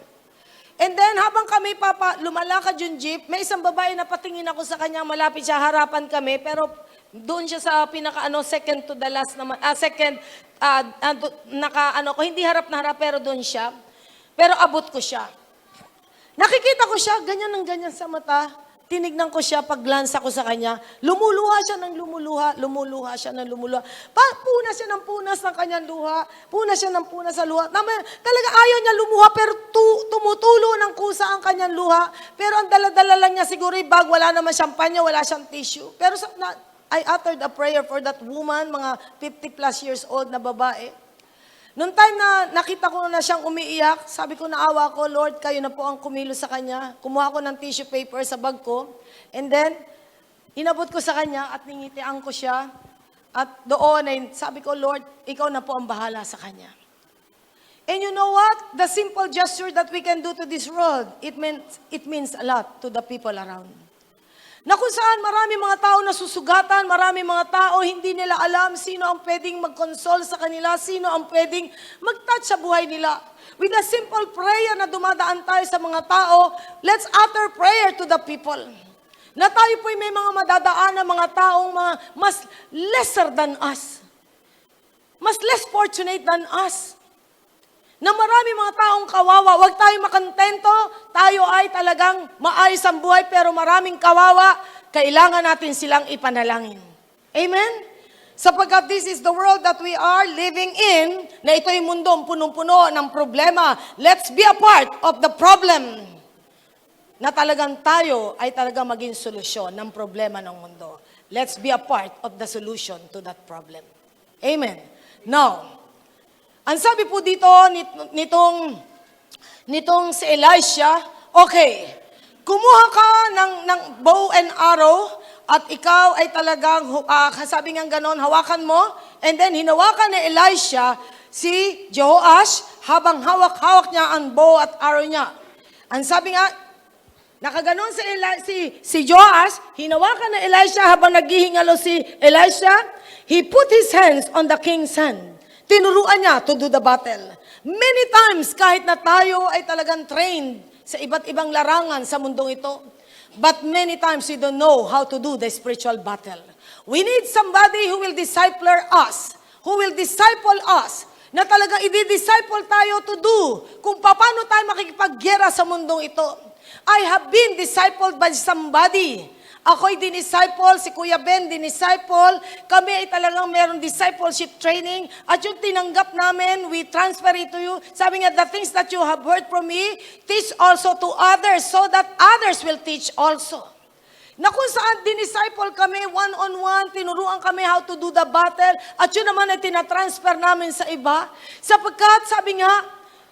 Speaker 1: And then, habang kami lumalakad yung jeep, may isang babae na patingin ako sa kanya, malapit siya, harapan kami, pero doon siya sa second to the last naman, hindi harap na harap, pero doon siya. Pero abot ko siya. Nakikita ko siya, ganyan ng ganyan sa mata. Tinignan ko siya, pag-glance ako sa kanya, lumuluha siya ng lumuluha siya ng lumuluha. Punas siya ng punas ng kanyang luha, punas siya ng punas sa luha. Talaga ayaw niya lumuha, pero tumutulo ng kusa ang kanyang luha. Pero ang dala-dala lang niya siguro yung bag, wala naman siyang panya, wala siyang tissue. Pero I uttered a prayer for that woman, mga 50 plus years old na babae. Noong time na nakita ko na siyang umiiyak, sabi ko, naawa ko, Lord, kayo na po ang kumilos sa kanya. Kumuha ko ng tissue paper sa bag ko. And then, inabot ko sa kanya at ningitian ko siya. At doon ay sabi ko, Lord, ikaw na po ang bahala sa kanya. And you know what? The simple gesture that we can do to this world, it means a lot to the people around. Na kung saan marami mga tao nasusugatan, marami mga tao hindi nila alam sino ang pwedeng mag-console sa kanila, sino ang pwedeng mag-touch sa buhay nila. With a simple prayer na dumadaan tayo sa mga tao, let's utter prayer to the people. Na tayo po'y may mga madadaan na mga taong mas lesser than us. Mas less fortunate than us. Na marami mga taong kawawa, huwag tayo makantento, tayo ay talagang maayos ang buhay, pero maraming kawawa, kailangan natin silang ipanalangin. Amen? Sapagkat this is the world that we are living in, na ito'y mundong punong-puno ng problema. Let's be a part of the problem. Na talagang tayo ay talagang maging solusyon ng problema ng mundo. Let's be a part of the solution to that problem. Amen? Now, ang sabi po dito nitong si Elisha, okay, kumuha ka ng bow and arrow at ikaw ay talagang, sabi nga ganon, hawakan mo, and then hinawakan ni Elisha si Jehoash habang hawak-hawak niya ang bow at arrow niya. Ang sabi nga, nakaganon si Jehoash, hinawakan ni Elisha habang naghihingalo si Elisha, he put his hands on the king's hand. Tinuruan niya to do the battle. Many times, kahit na tayo ay talagang trained sa iba't ibang larangan sa mundong ito, but many times we don't know how to do the spiritual battle. We need somebody who will disciple us, na talagang i-disciple tayo to do kung paano tayo makikipaggera sa mundong ito. I have been discipled by somebody. Ako'y dinisciple, si Kuya Ben dinisciple, kami ay talagang meron discipleship training, at yung tinanggap namin, we transfer it to you. Sabi nga, the things that you have heard from me, teach also to others, so that others will teach also. Na kung saan dinisciple kami, one-on-one, tinuruan kami how to do the battle, at yun naman ay tinatransfer namin sa iba. Sapagkat, sabi nga,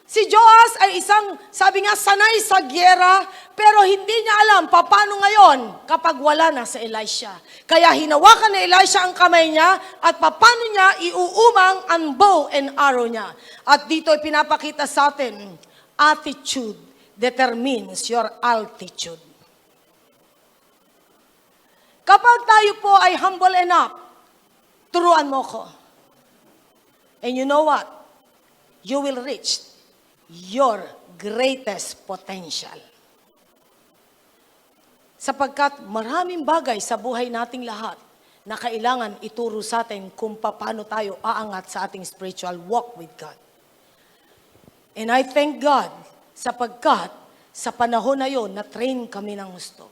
Speaker 1: si Joas ay isang, sabi nga, sanay sa gyera, pero hindi niya alam paano ngayon kapag wala na si Elisha. Kaya hinawakan ni Elisha ang kamay niya at paano niya iuumang ang bow and arrow niya. At dito ay pinapakita sa atin, attitude determines your altitude. Kapag tayo po ay humble enough, turuan mo ko. And you know what? You will reach your greatest potential. Sapagkat maraming bagay sa buhay nating lahat na kailangan ituro sa atin kung paano tayo aangat sa ating spiritual walk with God. And I thank God sapagkat sa panahon na yon, na-train kami ng gusto.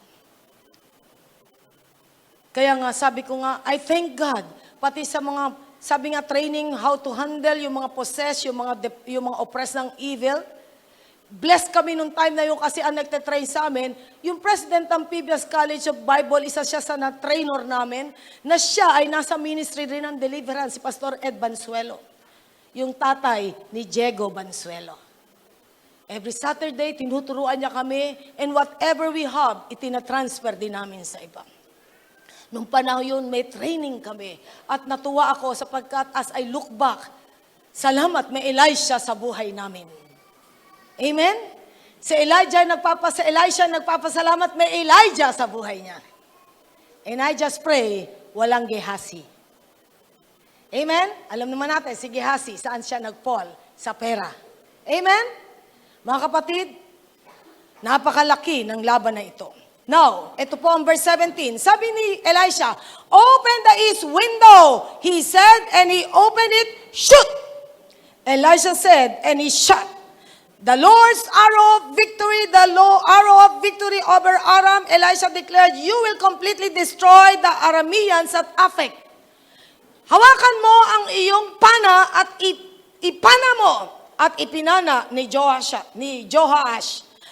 Speaker 1: Kaya nga, sabi ko nga, I thank God, pati sa mga, sabi nga, training, how to handle yung mga possess, yung mga oppressed ng evil. Blessed kami nung time na yun kasi ang nagte-train sa amin, yung President ng PBS College of Bible, isa siya sa na-trainer namin, na siya ay nasa ministry rin ng deliverance, si Pastor Ed Bansuelo. Yung tatay ni Diego Bansuelo. Every Saturday, tinuturuan niya kami, and whatever we have, itinatransfer din namin sa iba. Nung panahon yun, may training kami. At natuwa ako sapagkat as I look back, salamat may Elisha sa buhay namin. Amen? Si Elisha nagpapasalamat, may Elijah sa buhay niya. And I just pray, walang Gehazi. Amen? Alam naman natin, si Gehazi, saan siya nag-fall? Sa pera. Amen? Mga kapatid, napakalaki ng laban na ito. Now, ito po ang verse 17. Sabi ni Elisha, open the east window. He said, and he opened it, shoot. Elisha said, and he shot. The Lord's arrow of victory, arrow of victory over Aram, Elisha declared, you will completely destroy the Arameans at Aphek. Hawakan mo ang iyong pana at ipana mo at ipinana ni Joash.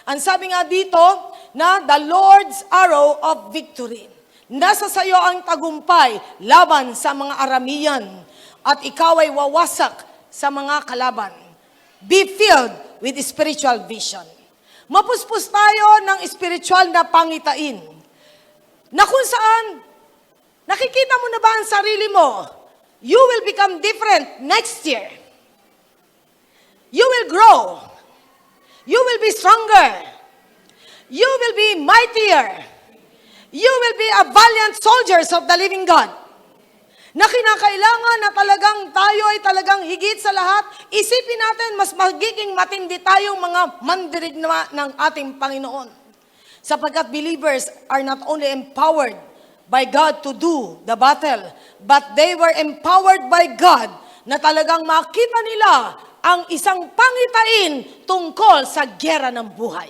Speaker 1: Ang sabi nga dito, na the Lord's arrow of victory. Nasa sayo ang tagumpay laban sa mga Aramean at ikaw ay wawasak sa mga kalaban. Be filled with spiritual vision. Mapuspos tayo ng spiritual na pangitain. Na kung saan, nakikita mo na ba ang sarili mo? You will become different next year. You will grow. You will be stronger. You will be mightier. You will be a valiant soldiers of the living God. Na kinakailangan na talagang tayo ay talagang higit sa lahat, isipin natin mas magiging matindi tayong mga mandirigma ng ating Panginoon. Sapagkat believers are not only empowered by God to do the battle, but they were empowered by God na talagang makita nila ang isang pangitain tungkol sa gyera ng buhay.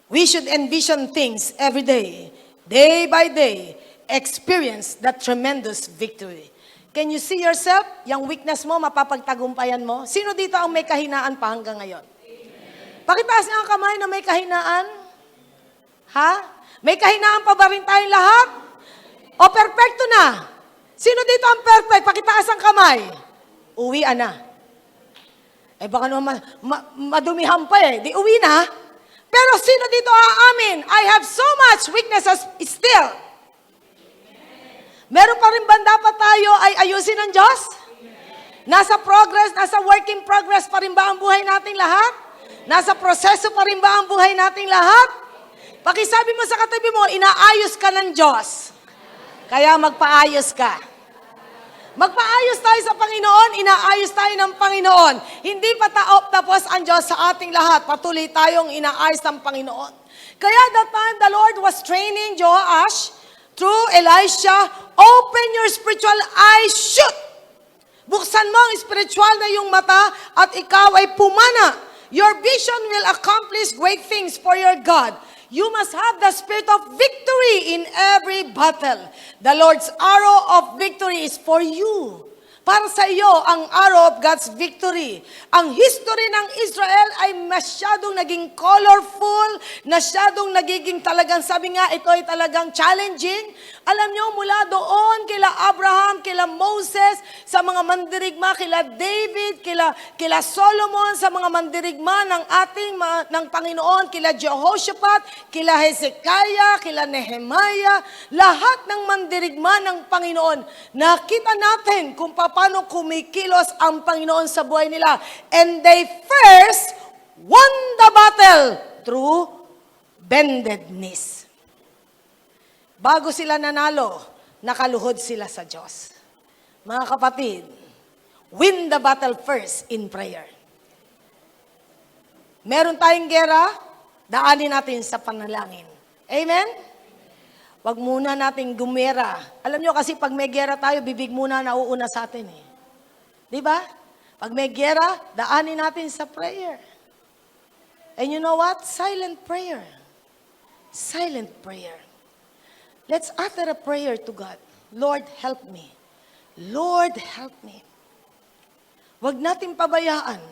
Speaker 1: We should envision things every day by day, experience that tremendous victory. Can you see yourself? Yung weakness mo, mapapagtagumpayan mo? Sino dito ang may kahinaan pa hanggang ngayon? Pakitaas nga ang kamay na may kahinaan. Ha? May kahinaan pa ba rin tayong lahat? O perfecto na? Sino dito ang perfect? Pakitaas ang kamay. Uwian na. Eh baka naman madumihan pa eh. Di uwi na. Pero sino dito aamin? I have so much weaknesses still. Meron pa rin ba dapat tayo ay ayusin ng Diyos? Nasa progress, nasa work in progress pa rin ba ang buhay nating lahat? Nasa proseso pa rin ba ang buhay nating lahat? Pakisabi mo sa katabi mo, inaayos ka ng Diyos. Kaya magpaayos ka. Magpaayos tayo sa Panginoon, inaayos tayo ng Panginoon. Hindi pa tapos ang Diyos sa ating lahat. Patuloy tayong inaayos ng Panginoon. Kaya that time the Lord was training Joash through Elisha, open your spiritual eyes, shoot! Buksan mo ang spiritual na yung mata at ikaw ay pumana. Your vision will accomplish great things for your God. You must have the spirit of victory in every battle. The Lord's arrow of victory is for you. Para sa iyo, ang araw of God's victory. Ang history ng Israel ay masyadong naging colorful, masyadong nagiging talagang, sabi nga, ito ay talagang challenging. Alam nyo, mula doon, kila Abraham, kila Moses, sa mga mandirigma, kila David, kila Solomon, sa mga mandirigma ng Panginoon, kila Jehoshaphat, kila Hezekiah, kila Nehemiah, lahat ng mandirigma ng Panginoon, nakita natin kung paano kumikilos ang Panginoon sa buhay nila. And they first won the battle through bended knees. Bago sila nanalo, nakaluhod sila sa Diyos. Mga kapatid, win the battle first in prayer. Meron tayong gera, daanin natin sa panalangin. Amen? Wag muna nating gumera. Alam nyo kasi pag may gera tayo, bibig muna nauuna sa atin eh. Di ba? Pag may gera, daanin natin sa prayer. And you know what? Silent prayer. Silent prayer. Let's utter a prayer to God. Lord, help me. Lord, help me. Huwag natin pabayaan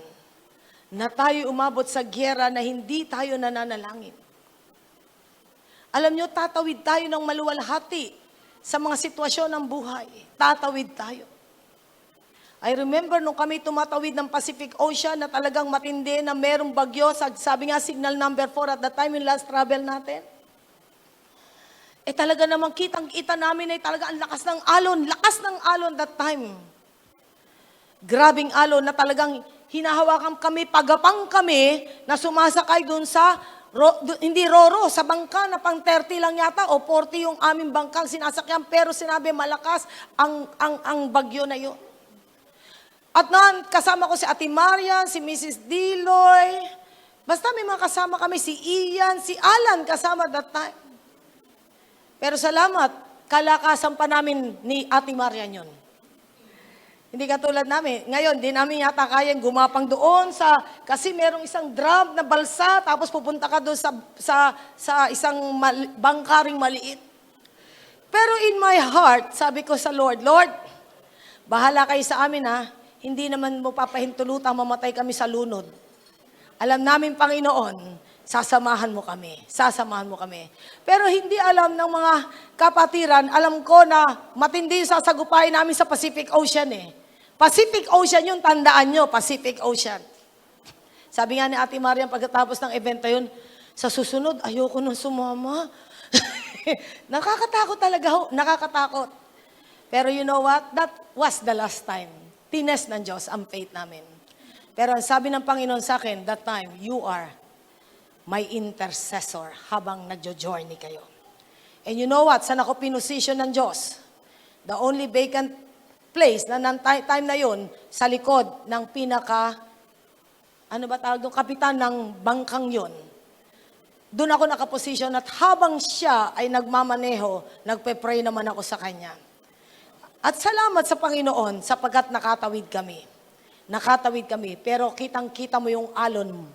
Speaker 1: na tayo umabot sa gera na hindi tayo nananalangin. Alam nyo, tatawid tayo ng maluwalhati sa mga sitwasyon ng buhay. Tatawid tayo. I remember nung kami tumatawid ng Pacific Ocean na talagang matindi na merong bagyo, sabi nga signal number 4 at that time yung last travel natin. Talaga namang kitang-kita namin ay talaga ang lakas ng alon that time. Grabing alon na talagang hinahawakan kami, pagapang kami na sumasakay dun sa, hindi roro, sa bangka na pang 30 lang yata o 40 yung aming bangkang sinasakyan, pero sinabi malakas ang bagyo na yun. At noon, kasama ko si Ate Marian, si Mrs. Diloy, basta may mga kasama kami, si Ian, si Alan kasama that time. Pero salamat, kalakasan pa namin ni Ate Marian yun. Hindi katulad namin. Ngayon, di namin yata kayang gumapang doon kasi merong isang drum na balsa, tapos pupunta ka doon sa isang bangkaring maliit. Pero in my heart, sabi ko sa Lord, Lord, bahala kayo sa amin ha, hindi naman mo papahintulutang mamatay kami sa lunod. Alam namin, Panginoon, sasamahan mo kami. Sasamahan mo kami. Pero hindi alam ng mga kapatiran, alam ko na matindi yung sasagupain namin sa Pacific Ocean eh. Pacific Ocean yung tandaan nyo, Pacific Ocean. Sabi nga ni Ate Marian pagkatapos ng event na yun, sa susunod, ayoko nang sumama. Nakakatakot talaga ho, nakakatakot. Pero you know what? That was the last time. Tines ng Diyos ang faith namin. Pero ang sabi ng Panginoon sa akin, that time, you are my intercessor habang nagjo-journey kayo. And you know what? Saan ako pinosisyon ng Diyos? The only vacant place na ng time na yun, sa likod ng kapitan ng bangkang yun. Doon ako nakaposisyon at habang siya ay nagmamaneho, nagpe-pray naman ako sa kanya. At salamat sa Panginoon sapagkat nakatawid kami. Nakatawid kami, pero kitang-kita mo yung alon.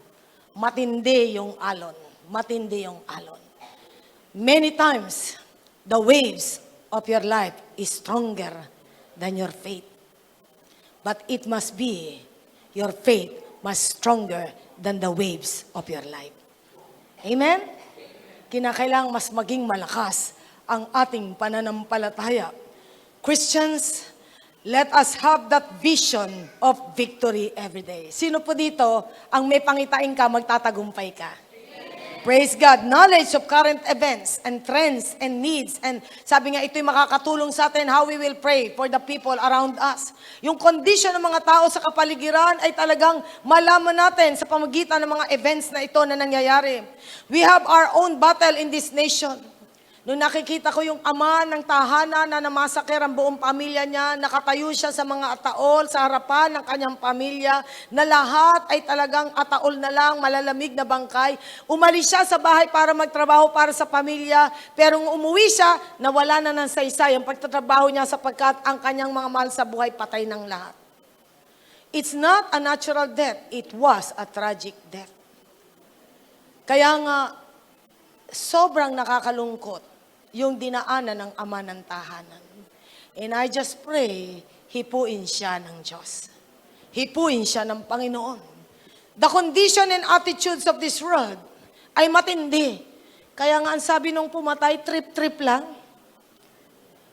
Speaker 1: Matindi yung alon. Matindi yung alon. Many times, the waves of your life is stronger than your faith. But it must be, your faith must stronger than the waves of your life. Amen? Kinakailangang mas maging malakas ang ating pananampalataya. Christians, let us have that vision of victory every day. Sino po dito, ang may pangitain ka, magtatagumpay ka? Praise God. Knowledge of current events and trends and needs. And sabi nga, ito'y makakatulong sa atin how we will pray for the people around us. Yung condition ng mga tao sa kapaligiran ay talagang malaman natin sa pamagitan ng mga events na ito na nangyayari. We have our own battle in this nation. Nung nakikita ko yung ama ng tahanan na namasaker ang buong pamilya niya, nakatayo siya sa mga ataol, sa harapan ng kanyang pamilya, na lahat ay talagang ataol na lang, malalamig na bangkay. Umalis siya sa bahay para magtrabaho para sa pamilya, pero nung umuwi siya, nawala na ng saysay ang pagtatrabaho niya sapagkat ang kanyang mga mahal sa buhay patay ng lahat. It's not a natural death, it was a tragic death. Kaya nga, sobrang nakakalungkot yung dinaanan ng ama ng tahanan. And I just pray, hipuin siya ng Diyos. Hipuin siya ng Panginoon. The condition and attitudes of this world ay matindi. Kaya nga ang sabi nung pumatay, trip-trip lang.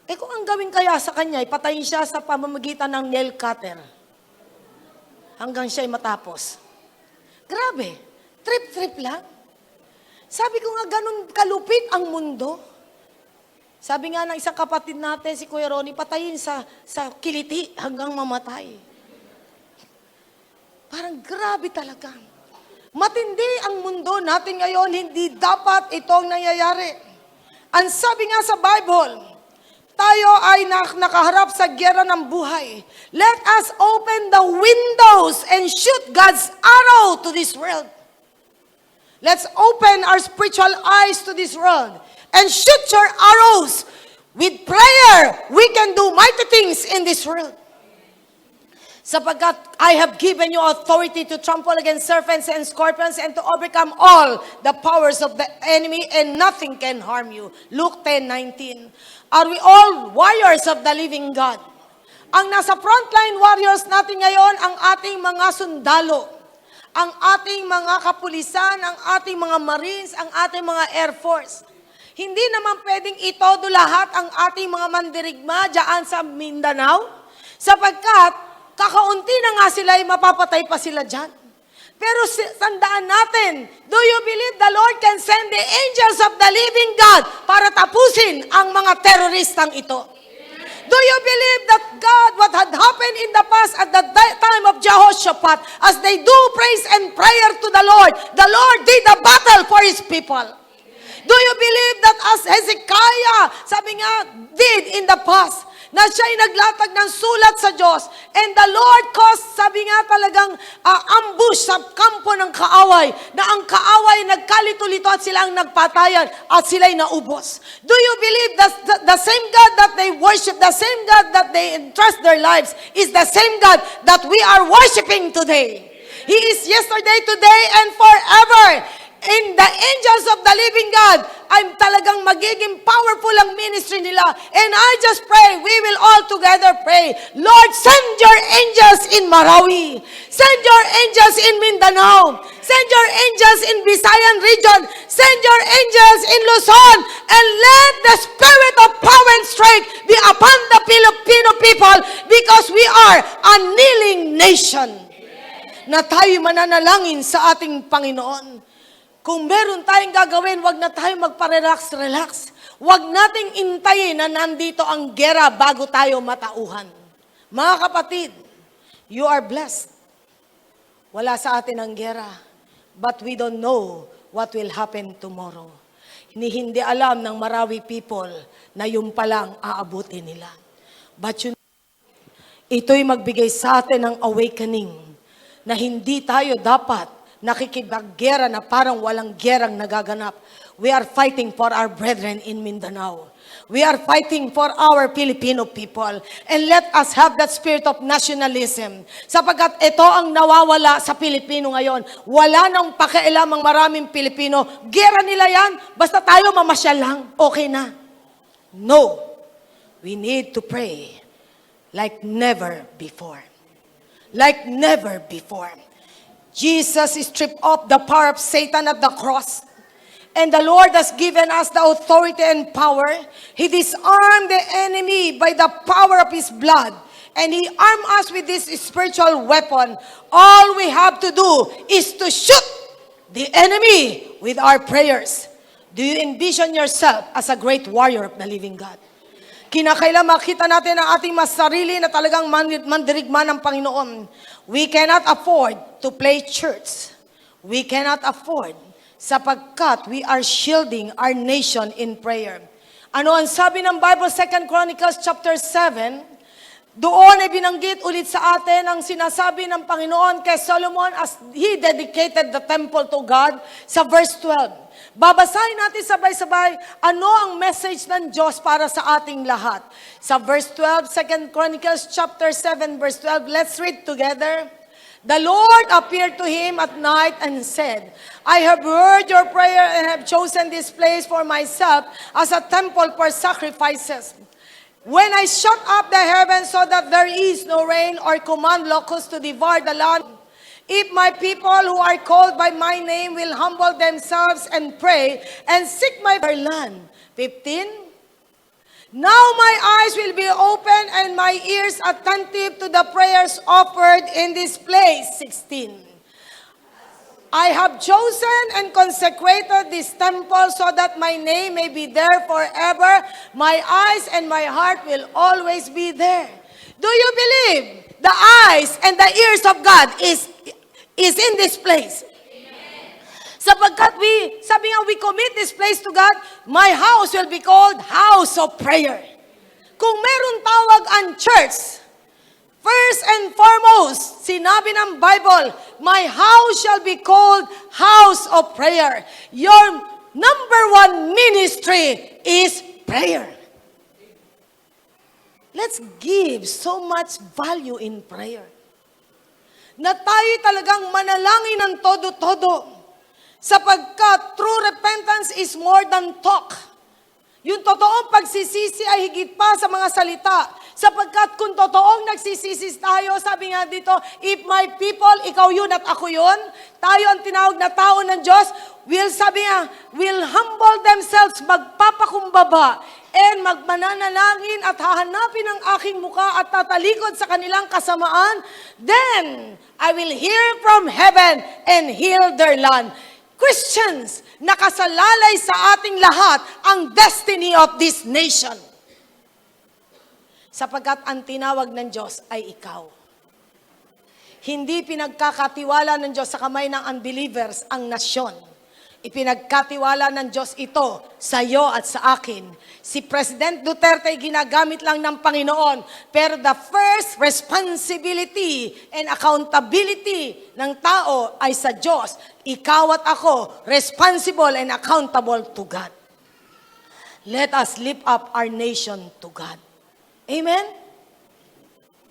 Speaker 1: Kung ang gawin kaya sa kanya, ipatayin siya sa pamamagitan ng nail cutter. Hanggang siya ay matapos. Grabe, trip-trip lang. Sabi ko nga, ganun kalupit ang mundo. Sabi nga ng isang kapatid natin, si Kuya Ronnie, patayin sa kiliti hanggang mamatay. Parang grabe talaga. Matindi ang mundo natin ngayon, hindi dapat itong nangyayari. Ang sabi nga sa Bible, tayo ay nakaharap sa giyera ng buhay. Let us open the windows and shoot God's arrow to this world. Let's open our spiritual eyes to this world and shoot your arrows. With prayer, we can do mighty things in this world. Sapagkat I have given you authority to trample against serpents and scorpions and to overcome all the powers of the enemy, and nothing can harm you. Luke 10:19. Are we all warriors of the living God? Ang nasa frontline warriors natin ngayon, ang ating mga sundalo, ang ating mga kapulisan, ang ating mga Marines, ang ating mga Air Force. Hindi naman pwedeng itodo lahat ang ating mga mandirigma dyan sa Mindanao, sapagkat kakaunti na nga sila, mapapatay pa sila dyan. Pero tandaan natin, do you believe the Lord can send the angels of the living God para tapusin ang mga teroristang ito? Do you believe that God, what had happened in the past at the time of Jehoshaphat, as they do praise and prayer to the Lord did the battle for His people? Do you believe that as Hezekiah, sabi nga, did in the past, na siya'y naglatag ng sulat sa Diyos, and the Lord caused, sabi nga talagang ambush sa kampo ng kaaway, na ang kaaway nagkalito-lito at sila ang nagpatayan at sila'y naubos. Do you believe that the same God that they worship, the same God that they entrust their lives, is the same God that we are worshiping today? He is yesterday, today, and forever. In the angels of the living God, I'm talagang magiging powerful ang ministry nila. And I just pray, we will all together pray, Lord, send your angels in Marawi. Send your angels in Mindanao. Send your angels in Visayan region. Send your angels in Luzon. And let the spirit of power and strength be upon the Filipino people, because we are a kneeling nation. Na tayo mananalangin sa ating Panginoon. Kung meron tayong gagawin, wag na tayo magpa-relax. Wag nating intayin na nandito ang gera bago tayo matauhan. Mga kapatid, you are blessed. Wala sa atin ang gera, but we don't know what will happen tomorrow. Hindi alam ng Marawi people na yung palang aabutin nila. But ito'y magbigay sa atin ng awakening na hindi tayo dapat nakikipaggera na parang walang gerang nagaganap. We are fighting for our brethren in Mindanao. We are fighting for our Filipino people. And let us have that spirit of nationalism. Sapagkat ito ang nawawala sa Pilipino ngayon. Wala nang pakialam ang maraming Pilipino. Gera nila yan, basta tayo mamasyal lang, okay na. No. We need to pray like never before. Like never before. Jesus stripped off the power of Satan at the cross. And the Lord has given us the authority and power. He disarmed the enemy by the power of His blood. And He armed us with this spiritual weapon. All we have to do is to shoot the enemy with our prayers. Do you envision yourself as a great warrior of the living God? Kinakailan makita natin ang ating mas sarili na talagang mandirigma ng Panginoon. We cannot afford to play church. We cannot afford sapagkat we are shielding our nation in prayer. Ano ang sabi ng Bible, 2 Chronicles chapter 7? Doon ay binanggit ulit sa atin ang sinasabi ng Panginoon kay Solomon as he dedicated the temple to God sa verse 12. Babasahin natin sabay-sabay ano ang message ng Diyos para sa ating lahat. Sa verse 12, 2 Chronicles chapter 7, verse 12, let's read together. The Lord appeared to him at night and said, I have heard your prayer and have chosen this place for myself as a temple for sacrifices. When I shut up the heavens so that there is no rain or command locusts to devour the land, if my people who are called by my name will humble themselves and pray and seek my land. 15. Now my eyes will be open and my ears attentive to the prayers offered in this place. 16. I have chosen and consecrated this temple so that my name may be there forever. My eyes and my heart will always be there. Do you believe the eyes and the ears of God is in this place? Sapagkat sabi nga, we commit this place to God, my house will be called house of prayer. Kung meron tawag ang church, first and foremost, sinabi ng Bible, my house shall be called house of prayer. Your number one ministry is prayer. Let's give so much value in prayer. Na tayo talagang manalangin ng todo-todo. Sapagkat true repentance is more than talk. Yung totoong pagsisisi ay higit pa sa mga salita. Sapagkat kung totoong nagsisisi tayo, sabi nga dito, if my people, ikaw yun at ako yun, tayo ang tinawag na tao ng Diyos, will humble themselves, magpapakumbaba, and magmananalangin at hahanapin ang aking muka at tatalikod sa kanilang kasamaan, then I will hear from heaven and heal their land. Christians, nakasalalay sa ating lahat ang destiny of this nation. Sapagkat ang tinawag ng Diyos ay ikaw. Hindi pinagkakatiwala ng Diyos sa kamay ng unbelievers ang nasyon. Ipinagkatiwala ng Diyos ito sa iyo at sa akin. Si President Duterte ay ginagamit lang ng Panginoon. Pero the first responsibility and accountability ng tao ay sa Diyos. Ikaw at ako, responsible and accountable to God. Let us lift up our nation to God. Amen?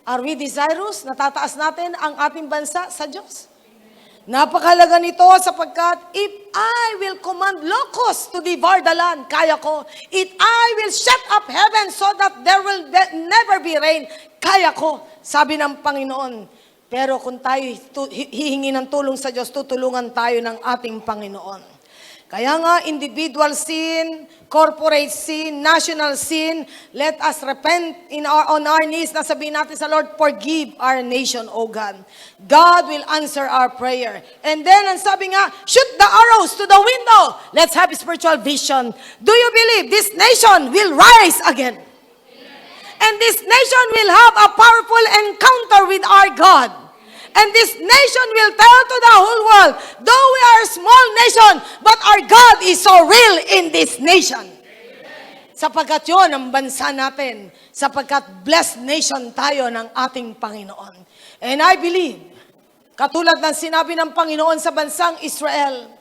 Speaker 1: Are we desirous? Natataas natin ang ating bansa sa Diyos? Napakalaga nito sapagkat if I will command locusts to devour the land, kaya ko. If I will shut up heaven so that there will never be rain, kaya ko. Sabi ng Panginoon. Pero kung tayo hihingi ng tulong sa Diyos, tutulungan tayo ng ating Panginoon. Kaya nga, individual sin, corporate sin, national sin, let us repent on our knees na sabihin natin sa Lord, forgive our nation, O God. God will answer our prayer. And then, ang sabi nga, shoot the arrows to the window. Let's have spiritual vision. Do you believe this nation will rise again? And this nation will have a powerful encounter with our God. And this nation will tell to the whole world, though we are a small nation, but our God is so real in this nation. Sapagkat yun ang bansa natin. Sapagkat blessed nation tayo ng ating Panginoon. And I believe, katulad ng sinabi ng Panginoon sa bansang Israel,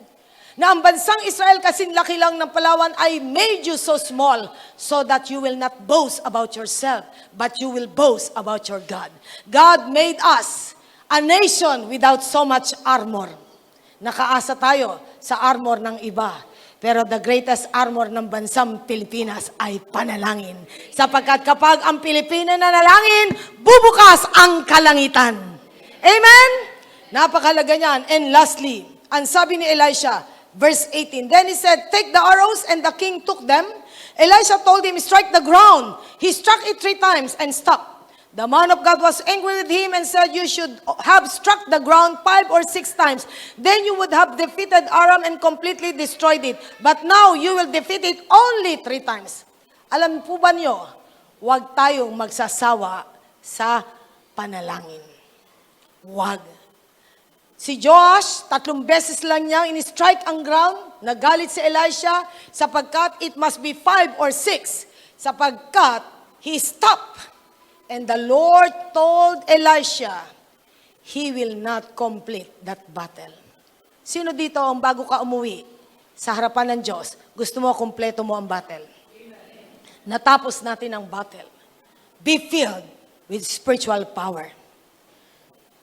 Speaker 1: na ang bansang Israel kasing laki lang ng Palawan ay made you so small so that you will not boast about yourself, but you will boast about your God. God made us a nation without so much armor. Nakaasa tayo sa armor ng iba. Pero the greatest armor ng bansang Pilipinas ay panalangin. Sapagkat kapag ang Pilipinas nanalangin, bubukas ang kalangitan. Amen? Napakalaga niyan. And lastly, ang sabi ni Elisha, verse 18, then he said, take the arrows, and the king took them. Elisha told him, strike the ground. He struck it 3 times and stopped. The man of God was angry with him and said, you should have struck the ground 5 or 6 times. Then you would have defeated Aram and completely destroyed it. But now you will defeat it only 3 times. Alam po ba niyo, huwag tayong magsasawa sa panalangin. Huwag. Si Joash, 3 beses lang niya in-strike ang ground. Nagalit si Elisha sapagkat it must be 5 or 6. Sapagkat he stopped. And the Lord told Elisha, he will not complete that battle. Sino dito ang bago ka umuwi sa harapan ng Diyos, gusto mo kumpleto mo ang battle? Natapos natin ang battle. Be filled with spiritual power.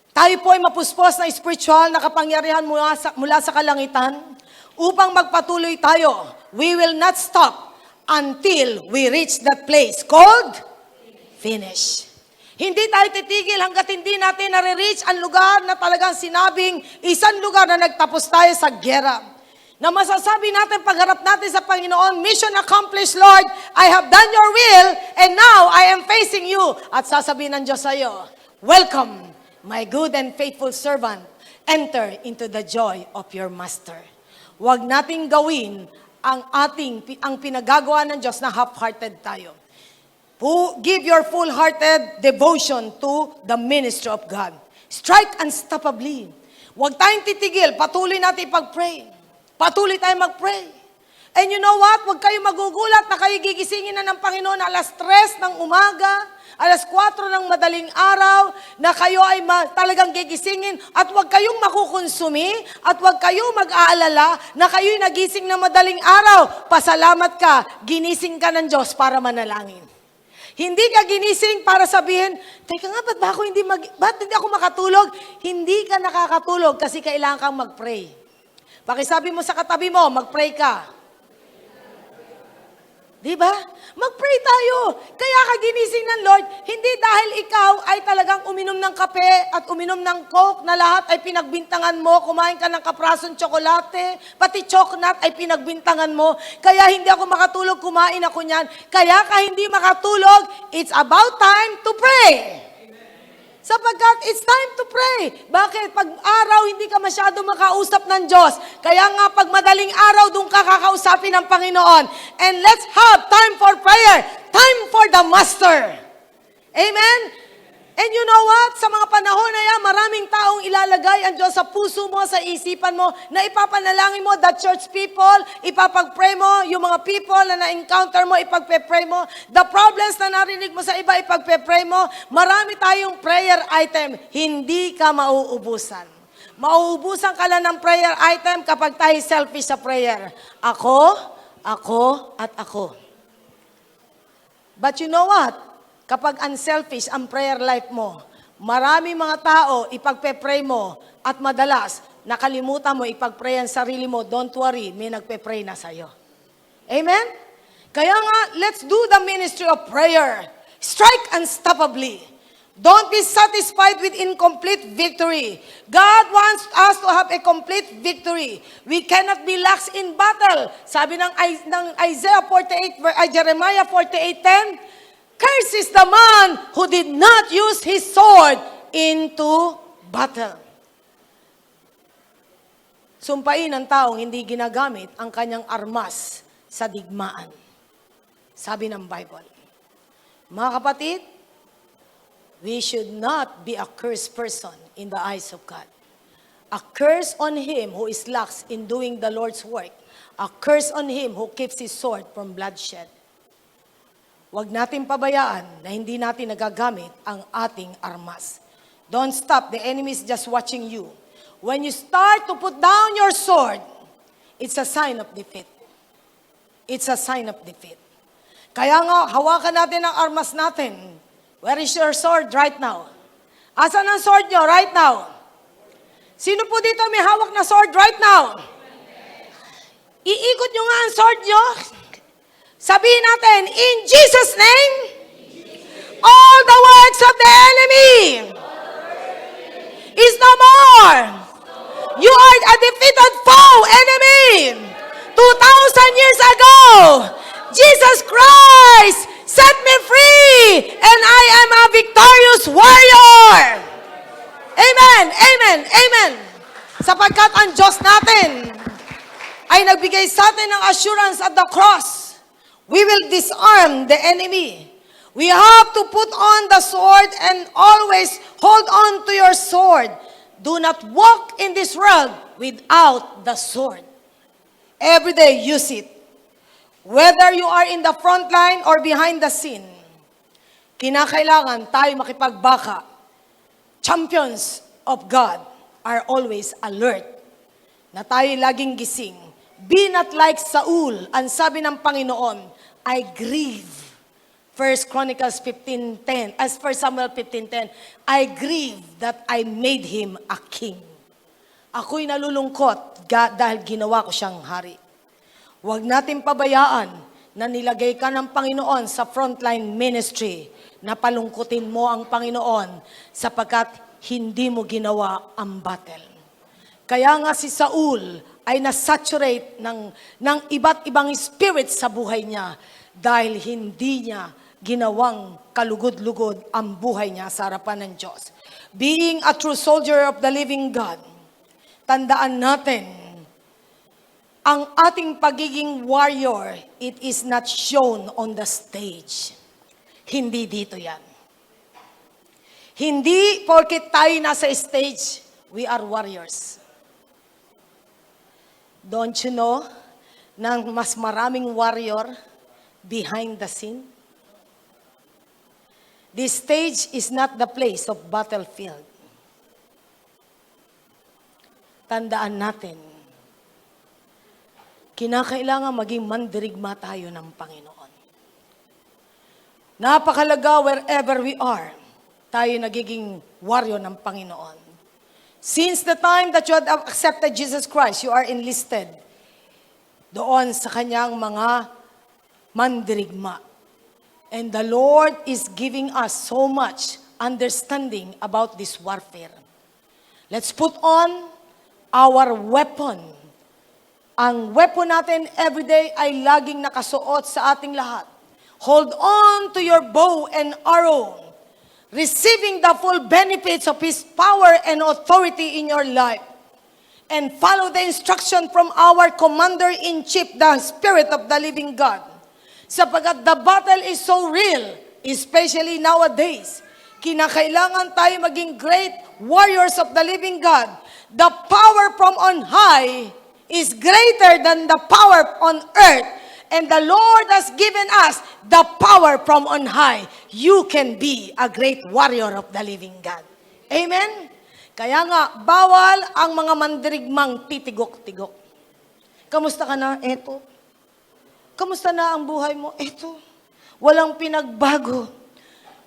Speaker 1: Tayo po ay mapuspos na spiritual na kapangyarihan mula sa kalangitan upang magpatuloy tayo. We will not stop until we reach that place called finished. Hindi tayo titigil hanggat hindi natin nare-reach ang lugar na talagang sinabing isang lugar na nagtapos tayo sa giyera. Na masasabi natin pagharap natin sa Panginoon, mission accomplished, Lord, I have done your will, and now I am facing you. At sasabihin ng Diyos sa iyo, welcome, my good and faithful servant. Enter into the joy of your master. Huwag nating gawin ang pinagagawa ng Diyos na half-hearted tayo. Give your full-hearted devotion to the ministry of God. Strike unstoppably. Huwag tayong titigil, patuloy natin ipag-pray. Patuloy tayong mag-pray. And you know what? Huwag kayo magugulat na kayo gigisingin na ng Panginoon alas 3 ng umaga, alas 4 ng madaling araw, na kayo ay talagang gigisingin at huwag kayong makukonsumi at huwag kayong mag-aalala na kayo'y nagising na madaling araw. Pasalamat ka, ginising ka ng Diyos para manalangin. Hindi ka ginising para sabihin, teka nga, ba't hindi ako makatulog? Hindi ka nakakatulog kasi kailangan kang mag-pray. Pakisabi mo sa katabi mo, mag-pray ka. Di ba? Mag-pray tayo. Kaya ka ginising ng Lord, hindi dahil ikaw ay talagang uminom ng kape at uminom ng Coke na lahat ay pinagbintangan mo, kumain ka ng kaprasong tsokolate, pati choknat ay pinagbintangan mo. Kaya hindi ako makatulog, kumain ako niyan. Kaya ka hindi makatulog, it's about time to pray. Sapagkat it's time to pray. Bakit? Pag araw, hindi ka masyado makausap ng Diyos. Kaya nga, pag madaling araw, doon ka kakausapin ng Panginoon. And let's have time for prayer. Time for the Master. Amen? And you know what? Sa mga panahon na yan, maraming taong ilalagay ang Diyos sa puso mo, sa isipan mo, na ipapanalangin mo, the church people, ipapag-pray mo, yung mga people na na-encounter mo, ipagpe-pray mo, the problems na narinig mo sa iba, ipagpe-pray mo, marami tayong prayer item, hindi ka mauubusan. Mauubusan ka lang ng prayer item kapag tayo selfish sa prayer. Ako, at ako. But you know what? Kapag unselfish ang prayer life mo, marami mga tao, ipagpe-pray mo, at madalas, nakalimutan mo, ipag-pray ang sarili mo, don't worry, may nagpe-pray na sa'yo. Amen? Kaya nga, let's do the ministry of prayer. Strike unstoppably. Don't be satisfied with incomplete victory. God wants us to have a complete victory. We cannot be lax in battle. Sabi ng Jeremiah 48:10, cursed is the man who did not use his sword into battle. Sumpain ng taong hindi ginagamit ang kanyang armas sa digmaan. Sabi ng Bible. Mga kapatid, we should not be a cursed person in the eyes of God. A curse on him who is lax in doing the Lord's work. A curse on him who keeps his sword from bloodshed. Huwag natin pabayaan na hindi natin nagagamit ang ating armas. Don't stop. The enemy is just watching you. When you start to put down your sword, it's a sign of defeat. It's a sign of defeat. Kaya nga, hawakan natin ang armas natin. Where is your sword right now? Asan ang sword nyo right now? Sino po dito may hawak na sword right now? Iikot nyo nga ang sword nyo. Sabihin natin, in Jesus' name, all the works of the enemy is no more. You are a defeated foe, enemy. 2,000 years ago, Jesus Christ set me free, and I am a victorious warrior. Amen, amen, amen. Sapagkat ang Diyos natin ay nagbigay sa atin ng assurance at the cross. We will disarm the enemy. We have to put on the sword and always hold on to your sword. Do not walk in this world without the sword. Every day, use it. Whether you are in the front line or behind the scene, kinakailangan tayo makipagbaka. Champions of God are always alert. Na tayo laging gising. Be not like Saul. Ang sabi ng Panginoon, I grieve. 1 Chronicles 15:10, as 1 Samuel 15:10, I grieve that I made him a king. Ako'y nalulungkot dahil ginawa ko siyang hari. Huwag natin pabayaan na nilagay ka ng Panginoon sa frontline ministry, na palungkutin mo ang Panginoon sapagkat hindi mo ginawa ang battle. Kaya nga si Saul ay nasaturate ng iba't ibang spirit sa buhay niya dahil hindi niya ginawang kalugod-lugod ang buhay niya sa harapan ng Diyos. Being a true soldier of the living God, tandaan natin, ang ating pagiging warrior, it is not shown on the stage. Hindi dito yan. Hindi porket tayo nasa stage, we are warriors. Don't you know na mas maraming warrior behind the scene? This stage is not the place of battlefield. Tandaan natin, kinakailangan maging mandirigma tayo ng Panginoon. Napakalaga wherever we are, tayo nagiging warrior ng Panginoon. Since the time that you have accepted Jesus Christ, you are enlisted doon sa kanyang mga mandirigma. And the Lord is giving us so much understanding about this warfare. Let's put on our weapon. Ang weapon natin everyday ay laging nakasuot sa ating lahat. Hold on to your bow and arrow, receiving the full benefits of His power and authority in your life. And follow the instruction from our Commander-in-Chief, the Spirit of the living God. Sapagkat the battle is so real, especially nowadays. Kinakailangan tayo maging great warriors of the living God. The power from on high is greater than the power on earth. And the Lord has given us the power from on high. You can be a great warrior of the living God. Amen? Kaya nga, bawal ang mga mandirigmang titigok-tigok. Kamusta ka na? Eto. Kamusta na ang buhay mo? Eto. Walang pinagbago.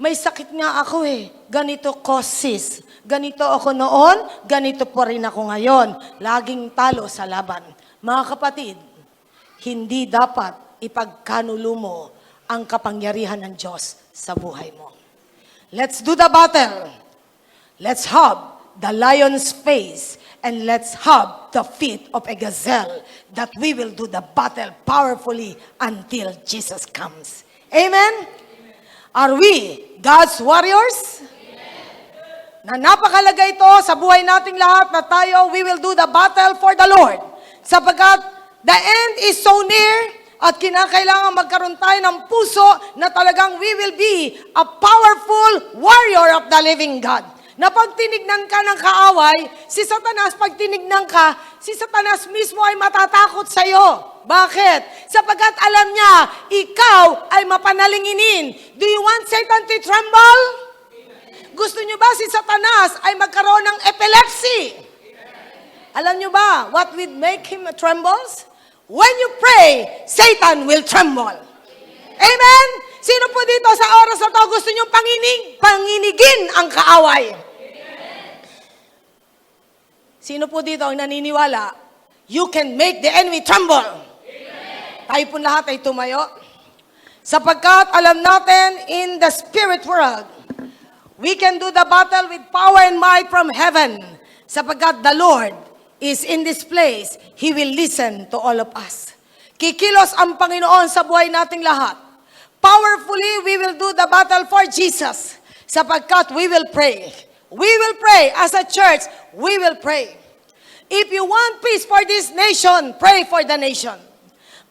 Speaker 1: May sakit nga ako eh. Ganito ko, sis. Ganito ako noon, ganito pa rin ako ngayon. Laging talo sa laban. Mga kapatid, hindi dapat ipagkanulo mo ang kapangyarihan ng Diyos sa buhay mo. Let's do the battle. Let's have the lion's face and let's have the feet of a gazelle that we will do the battle powerfully until Jesus comes. Amen? Are we God's warriors? Na napakalaga ito sa buhay nating lahat na tayo, we will do the battle for the Lord. Sapagkat the end is so near at kinakailangan magkaroon tayo ng puso na talagang we will be a powerful warrior of the living God. Na pag tinignan ka ng kaaway, si Satanas, pag tinignan ka, si Satanas mismo ay matatakot sa iyo. Bakit? Sapagkat alam niya, ikaw ay mapanalinginin. Do you want Satan to tremble? Gusto niyo ba si Satanas ay magkaroon ng epilepsy? Alam niyo ba what would make him trembles? When you pray, Satan will tremble. Amen? Sino po dito sa oras na to gusto niyong panginigin ang kaaway? Sino po dito ang naniniwala, you can make the enemy tremble? Tayo po lahat ay tumayo. Sapagkat alam natin, in the spirit world, we can do the battle with power and might from heaven. Sapagkat the Lord is in this place, He will listen to all of us. Kikilos ang Panginoon sa buhay nating lahat. Powerfully, we will do the battle for Jesus. Sapagkat we will pray. We will pray. As a church, we will pray. If you want peace for this nation, pray for the nation.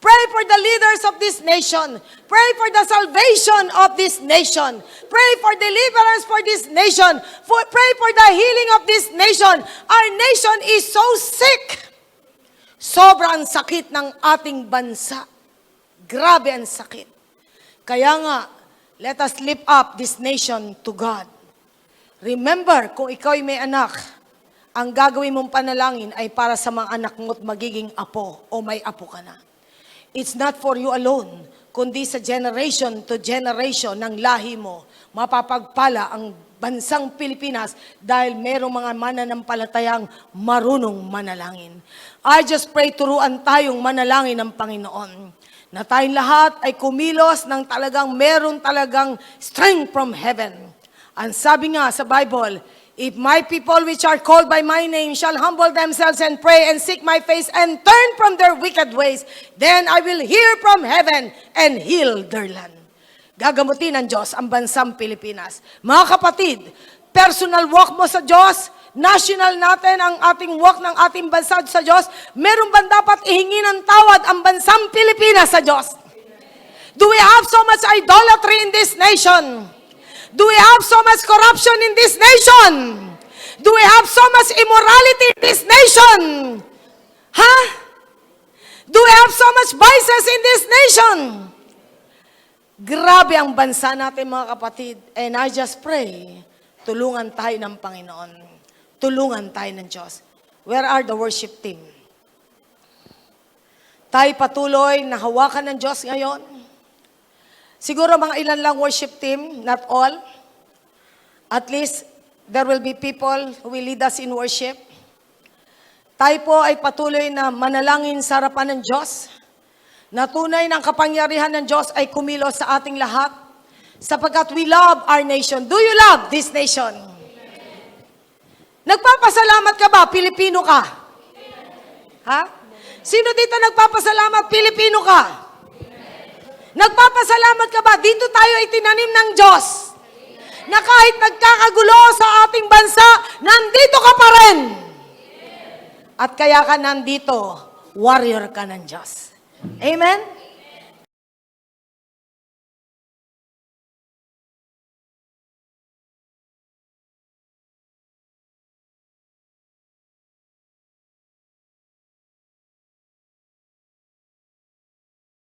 Speaker 1: Pray for the leaders of this nation. Pray for the salvation of this nation. Pray for deliverance for this nation. Pray for the healing of this nation. Our nation is so sick. Sobrang sakit ng ating bansa. Grabe ang sakit. Kaya nga, let us lift up this nation to God. Remember, kung ikaw ay may anak, ang gagawin mong panalangin ay para sa mga anak mo at magiging apo o may apo ka na. It's not for you alone, kundi sa generation to generation ng lahi mo, mapapagpala ang bansang Pilipinas dahil merong mga mananampalatayang marunong manalangin. I just pray turuan tayong manalangin ng Panginoon na tayong lahat ay kumilos ng talagang meron talagang strength from heaven. Ang sabi nga sa Bible, if my people which are called by my name shall humble themselves and pray and seek my face and turn from their wicked ways, then I will hear from heaven and heal their land. Gagamutin ng Diyos ang bansang Pilipinas. Mga kapatid, personal walk mo sa Diyos, national natin ang ating walk ng ating bansa sa Diyos, meron ba dapat ihingi ng tawad ang bansang Pilipinas sa Diyos? Do we have so much idolatry in this nation? Do we have so much corruption in this nation? Do we have so much immorality in this nation? Huh? Do we have so much vices in this nation? Grabe ang bansa natin, mga kapatid. And I just pray, tulungan tayo ng Panginoon. Tulungan tayo ng Diyos. Where are the worship team? Tayo patuloy na hawakan ng Diyos ngayon. Siguro mga ilan lang worship team, not all. At least, there will be people who will lead us in worship. Tayo po ay patuloy na manalangin sa harapan ng Diyos. Na tunay ng kapangyarihan ng Diyos ay kumilos sa ating lahat. Sapagkat we love our nation. Do you love this nation? Nagpapasalamat ka ba? Pilipino ka? Ha? Sino dito nagpapasalamat? Pilipino ka? Nagpapasalamat ka ba? Dito tayo ay tinanim ng Diyos. Na kahit nagkakagulo sa ating bansa, nandito ka pa rin. At kaya ka nandito, warrior ka ng Diyos. Amen?